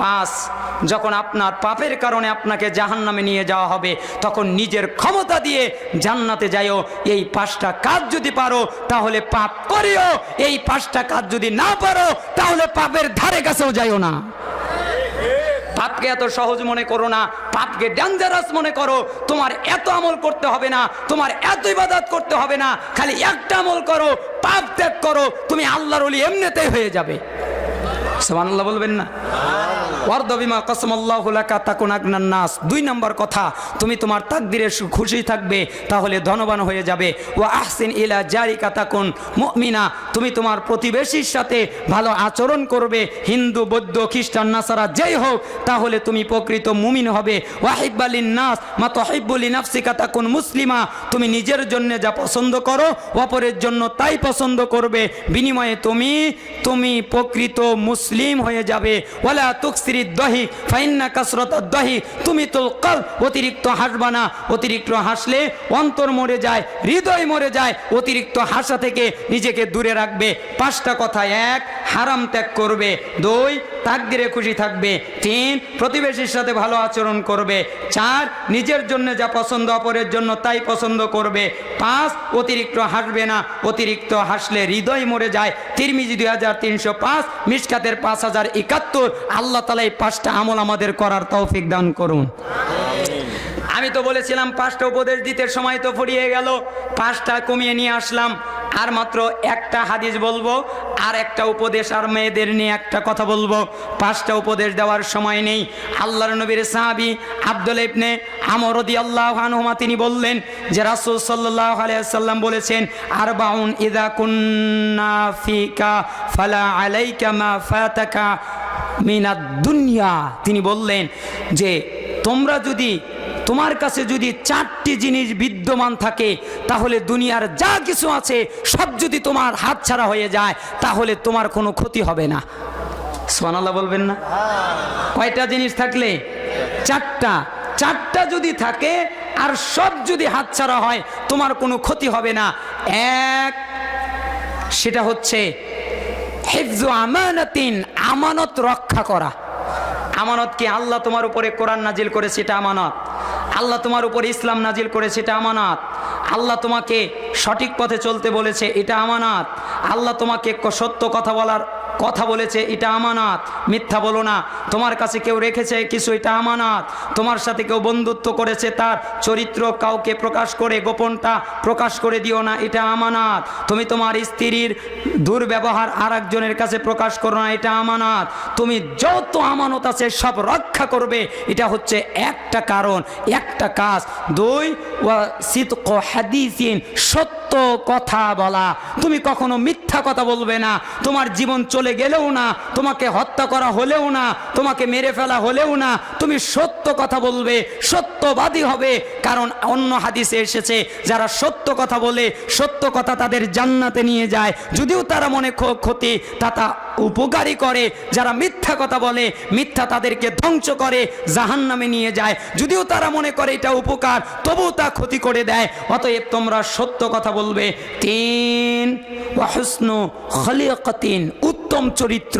5, যখন আপনার পাপের কারণে আপনাকে জাহান্নামে নিয়ে যাওয়া হবে, তখন নিজের ক্ষমতা দিয়ে জান্নাতে যাইও। এই 5টা কাজ যদি পারো তাহলে পাপ করিও, এই 5টা কাজ যদি না পারো তাহলে পাপের ধারে কাছেও যাইও না। পাপকে এত সহজ মনে করো না, পাপকে ডেঞ্জারাস মনে করো। তোমার এত আমল করতে হবে না, তোমার এত ইবাদত করতে হবে না, খালি একটা আমল করো, পাপ ত্যাগ করো, তুমি আল্লাহর ওলি এমনিতেই হয়ে যাবে। সুবহানাল্লাহ বলবেন না? ওয়ারদা বিমা কাসামাল্লাহু লাকা তাকুন আগনান নাস। 2 নম্বর কথা, তুমি তোমার তাকদিরে খুশি থাকবে তাহলে ধনবান হয়ে যাবে। ওয়া আহসিন ইলা জারিকা তাকুন মুমিনা, তুমি তোমার প্রতিবেশীর সাথে ভালো আচরণ করবে, হিন্দু, বৌদ্ধ, খ্রিস্টান, নাসারা যেই হোক, তাহলে তুমি প্রকৃত মুমিন হবে। ওয়াহিব্বা লিন-নাস মা তুহিব্বু লিনাফসিকা তাকুন মুসলিমা, তুমি নিজের জন্য যা পছন্দ করো অপরের জন্য তাই পছন্দ করবে, বিনিময়ে তুমি প্রকৃত মুসলিম হয়ে যাবে। ওয়ালা তুকসিরিদ দহি ফাইন্না কাসরাতাদ দহি, তুমি তুলকাল, অতিরিক্ত হাসবা না, অতিরিক্ত হাসলে অন্তর মরে যায়, হৃদয় মরে যায়। অতিরিক্ত হাসা থেকে নিজেকে দূরে রাখবে। 5টা কথা: 1, হারাম ত্যাগ করবে; 2, তাকদিরে খুশি থাকবে; 3, প্রতিবেশীর সাথে ভালো আচরণ করবে; 4, নিজের জন্য যা পছন্দ অপরের জন্য তাই পছন্দ করবে; 5, অতিরিক্ত হাসবে না, অতিরিক্ত হাসলে হৃদয় মরে যায়। তিরমিজি 2305, মিশকাতের 5071। আল্লাহ তাআলা এই 5টা আমল আমাদের করার তৌফিক দান করুন। আমি তো বলেছিলাম 5টা উপদেশ দিতে, সময় তো ফুরিয়ে গেল, 5টা কমিয়ে নিয়ে আসলাম। আর মাত্র একটা হাদিস বলবো, আর একটা উপদেশ, আর মেয়েদের নিয়ে একটা কথা বলবো। 5টা উপদেশ দেওয়ার সময় নেই। আল্লাহর নবীর সাহাবী আব্দুল্লাহ ইবনে আমর রাদিয়াল্লাহু আনহুমা তিনি বললেন যে রাসূল সাল্লাল্লাহু আলাইহি ওয়াসাল্লাম বলেছেন, আরবাউন ইযা কুন্না ফিকা ফালা আলাইকা মা ফাতাকা মিনাদ দুনিয়া। তিনি বললেন যে তোমার কাছে যদি 4টি জিনিস বিদ্যমান থাকে, তাহলে দুনিয়ার যা কিছু আছে সব যদি তোমার হাতছাড়া হয়ে যায় তাহলে তোমার কোনো ক্ষতি হবে না। সুবহানাল্লাহ বলবেন না? কয়টা জিনিস থাকলে? 4টা যদি থাকে আর সব যদি হাতছাড়া হয় তোমার কোনো ক্ষতি হবে না। 1, সেটা হচ্ছে হিফজু আমানাতিন, আমানত রক্ষা করা। আমানত কি? আল্লাহ তোমার উপরে কোরআন নাজিল করেছে, এটা আমানত। আল্লাহ তোমার উপরে ইসলাম নাজিল করেছে, এটা আমানত। আল্লাহ তোমাকে সঠিক পথে চলতে বলেছে, এটা আমানত। আল্লাহ তোমাকে সত্য কথা বলেছে, এটা আমানত। মিথ্যা বলো না। তোমার কাছে কেউ রেখেছে কিছু, এটা আমানত। তোমার সাথে কেউ বন্ধুত্ব করেছে, তার চরিত্র কাউকে প্রকাশ করে গোপনটা প্রকাশ করে দিও না, এটা আমানত। তুমি তোমার স্ত্রীর দুর্ব্যবহার আর একজনের কাছে প্রকাশ করো না, এটা আমানত। তুমি যত আমানত আছে সব রক্ষা করবে, এটা হচ্ছে একটা কারণ, একটা কাজ। 2, ওয়া সিদকু হাদিসিন, সত্য কথা বলা। তুমি কখনো মিথ্যা কথা বলবে না। তোমার জীবন চলে গেলেও না, তোমাকে হত্যা করা হলেও না, তোমাকে মেরে ফেলা হলেও না, তুমি সত্য কথা বলবে, সত্যবাদী হবে। কারণ অন্য হাদিসে এসেছে যারা সত্য কথা বলে সত্য কথা তাদের জান্নাতে নিয়ে যায়, যদিও তারা মনে ক্ষতি তা উপকারী করে। যারা মিথ্যা কথা বলে মিথ্যা তাদেরকে ধ্বংস করে, জাহান্নামে নিয়ে যায়, যদিও তারা মনে করে এটা উপকার তবুও তা ক্ষতি করে দেয়। অতএব তোমরা সত্য কথা বলবে। 3 ওয়া হুসনু খলিকাতিন, উত্তম চরিত্র।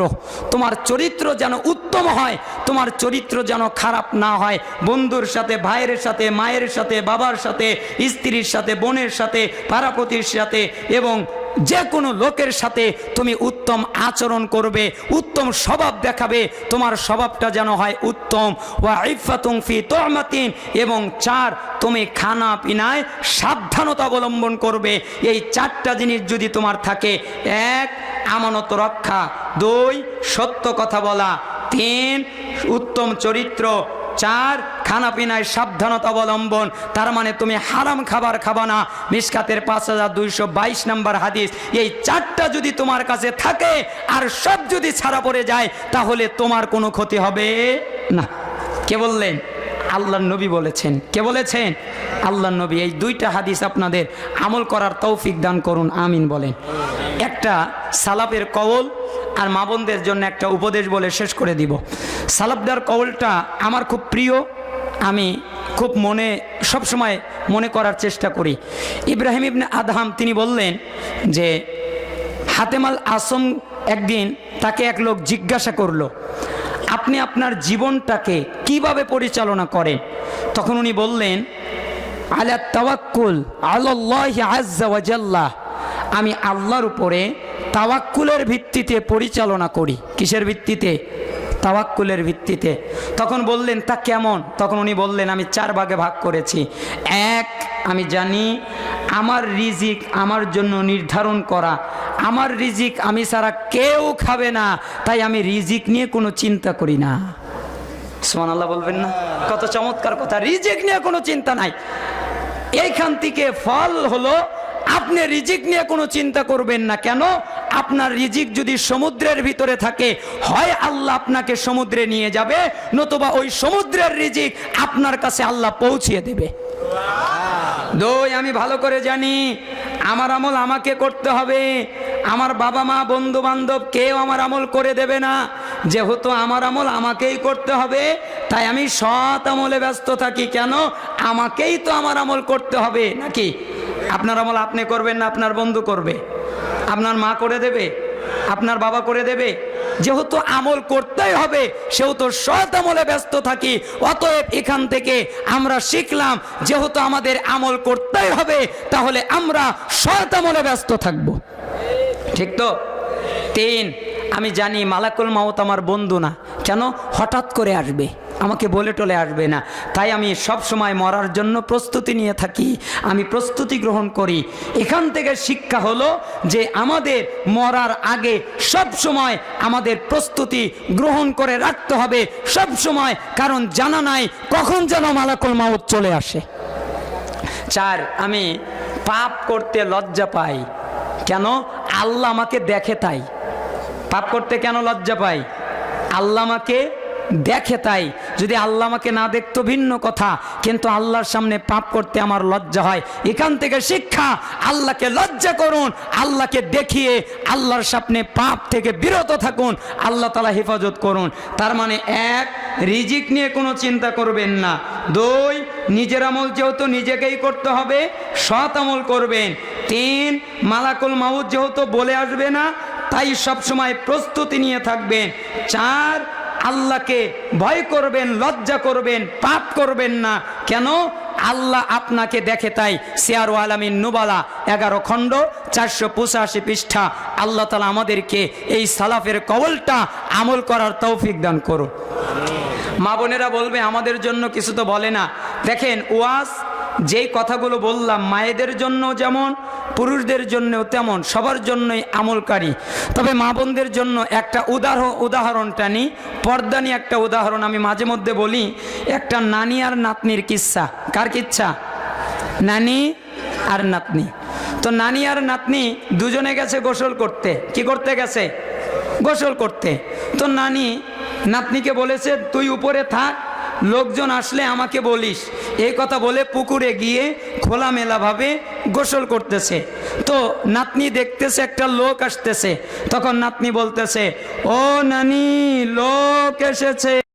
তোমার চরিত্র যেন উত্তম হয়, তোমার চরিত্র যেন খারাপ না হয়। বন্ধুর সাথে, ভাইয়ের সাথে, মায়ের সাথে, বাবার সাথে, স্ত্রীর সাথে, বোনের সাথে, পাড়াপতির সাথে এবং যে কোনো লোকের সাথে তুমি উত্তম আচরণ করবে, উত্তম স্বভাব দেখাবে। তোমার স্বভাবটা যেন হয় উত্তম। ওয়া ইফাতুন ফি তুমাতিন, এবং 4 তুমি খানা পিনায় সাবধানতা অবলম্বন করবে। এই 4টা জিনিস যদি তোমার থাকে, 1 আমানত রক্ষা, 2 সত্য কথা বলা, 3 উত্তম চরিত্র, 4 খানা পিনায় সাবধানতা অবলম্বন। তার মানে তুমি হারাম খাবার খাবা না। মিশকাতের 5222 নম্বর হাদিস। এই 4টা যদি তোমার কাছে থাকে আর সব যদি ছাড়া পড়ে যায় তাহলে তোমার কোনো ক্ষতি হবে না। কে বললেন? আল্লাহর নবী বলেছেন। কে বলেছেন? আল্লাহর নবী। এই 2টা হাদিস আপনাদের আমল করার তৌফিক দান করুন, আমিন বলেন। একটা সালাফের কওল আর মা বোনদের জন্য একটা উপদেশ বলে শেষ করে দিব। সালাফদার কওলটা আমার খুব প্রিয়, আমি খুব সবসময় মনে করার চেষ্টা করি। ইব্রাহিম ইবনে আদহাম তিনি বললেন যে হাতেম আল আসম একদিন তাকে এক লোক জিজ্ঞাসা করলো, আপনি আপনার জীবনটাকে কিভাবে পরিচালনা করেন? তখন উনি বললেন, আলা তাওয়াক্কুল আলাল্লাহি আযজা ওয়া জাল্লা, আমি আল্লাহর উপরে তাওয়াক্কুলের ভিত্তিতে পরিচালনা করি। কিসের ভিত্তিতে? তাওয়াক্কুলের ভিত্তিতে। তখন বললেন, তা কেমন? তখন উনি বললেন, আমি 4 ভাগে ভাগ করেছি। 1, আমি জানি আমার রিজিক আমার জন্য নির্ধারণ করা, আমার রিজিক আমি ছাড়া কেউ খাবে না, তাই আমি রিজিক নিয়ে কোনো চিন্তা করি না। সুবহানাল্লাহ বলবেন না? কত চমৎকার কথা! রিজিক নিয়ে কোনো চিন্তা নাই। এইখান থেকে ফল হলো আপনি রিজিক নিয়ে কোনো চিন্তা করবেন না। কেন? আপনার রিজিক যদি সমুদ্রের ভিতরে থাকে, হয় আল্লাহ আপনাকে সমুদ্রে নিয়ে যাবে, নতুবা ওই সমুদ্রের রিজিক আপনার কাছে আল্লাহ পৌঁছিয়ে দেবে। 2, আমি ভালো করে জানি আমার আমল আমাকে করতে হবে, আমার বাবা মা বন্ধু বান্ধব কেউ আমার আমল করে দেবে না। যেহেতু আমার আমল আমাকেই করতে হবে, তাই আমি সৎ আমলে ব্যস্ত থাকি। কেন? আমাকেই তো আমার আমল করতে হবে, নাকি? আপনার আমল আপনি করবেন না, আপনার বন্ধু করবে, আপনার মা করে দেবে, আপনার বাবা করে দেবে। যেহেতু আমল করতেই হবে সেহেতু সৎ আমলে ব্যস্ত থাকি। অতএব এখান থেকে আমরা শিখলাম, যেহেতু আমাদের আমল করতেই হবে তাহলে আমরা সৎ আমলে ব্যস্ত থাকব। ঠিক তো? 3, আমি জানি মালাকুল মাউত আমার বন্ধু না। কেন? হঠাৎ করে আসবে, আমাকে বলে টলে আসবে না। তাই আমি সব সময় মরার জন্য প্রস্তুতি নিয়ে থাকি, আমি প্রস্তুতি গ্রহণ করি। এখান থেকে শিক্ষা হলো যে আমাদের মরার আগে সব সময় আমাদের প্রস্তুতি গ্রহণ করে রাখতে হবে সব সময়, কারণ জানা নাই কখন যেন মালাকুল মাউত চলে আসে। 4, আমি পাপ করতে লজ্জা পাই। কেন? আল্লাহ আমাকে দেখে তাই। পাপ করতে কেন লজ্জা পাই? আল্লাহ আমাকে দেখে তাই। যদি আল্লাহ আমাকে না দেখতো ভিন্ন কথা, কিন্তু আল্লাহর সামনে পাপ করতে আমার লজ্জা হয়। এখান থেকে শিক্ষা, আল্লাহকে লজ্জা করুন, আল্লাহকে দেখিয়ে আল্লাহর সামনে পাপ থেকে বিরত থাকুন, আল্লাহ তাআলা হেফাজত করুন। তার মানে 1, রিজিক নিয়ে কোনো চিন্তা করবেন না। 2, নিজের আমল যেহেতু নিজেকেই করতে হবে, সৎ আমল করবেন। 3, মালাকুল মাউত যেহেতু বলে আসবে না, তাই সবসময় প্রস্তুতি নিয়ে থাকবেন। 4, আল্লাহকে ভয় করবেন, লজ্জা করবেন, পাপ করবেন না। কেন? আল্লাহ আপনাকে দেখে তাই। সিয়ারু আলামিন নুবালা 11 খণ্ড 485 পৃষ্ঠা। আল্লাহ তাআলা আমাদেরকে এই সালাফের কওলটা আমল করার তৌফিক দান করুন। মা বোনেরা বলবে আমাদের জন্য কিছু তো বলে না। দেখেন, ওয়াজ যেই কথাগুলো বললাম মায়েদের জন্য যেমন, পুরুষদের জন্যও তেমন, সবার জন্যই আমলকারী। তবে মা বোনদের জন্য একটা উদাহরণটা নিই, পর্দা নিয়ে একটা উদাহরণ আমি মাঝে মধ্যে বলি। একটা নানি আর নাতনির কিচ্ছা। কার কিচ্ছা? নানি আর নাতনি। তো নানি আর নাতনি দুজনে গেছে গোসল করতে। কি করতে গেছে? গোসল করতে। তো নানি নাতনিকে বলেছে, তুই উপরে থাক, লোকজন আসলে আমাকে বলিস। এই কথা বলে পুকুরে গিয়ে খোলামেলাভাবে গোসল করতেছে। তো নাতনি দেখতেছে একটা লোক আসতেছে, তখন নাতনি বলতেছে, ও নানি, লোক এসেছে।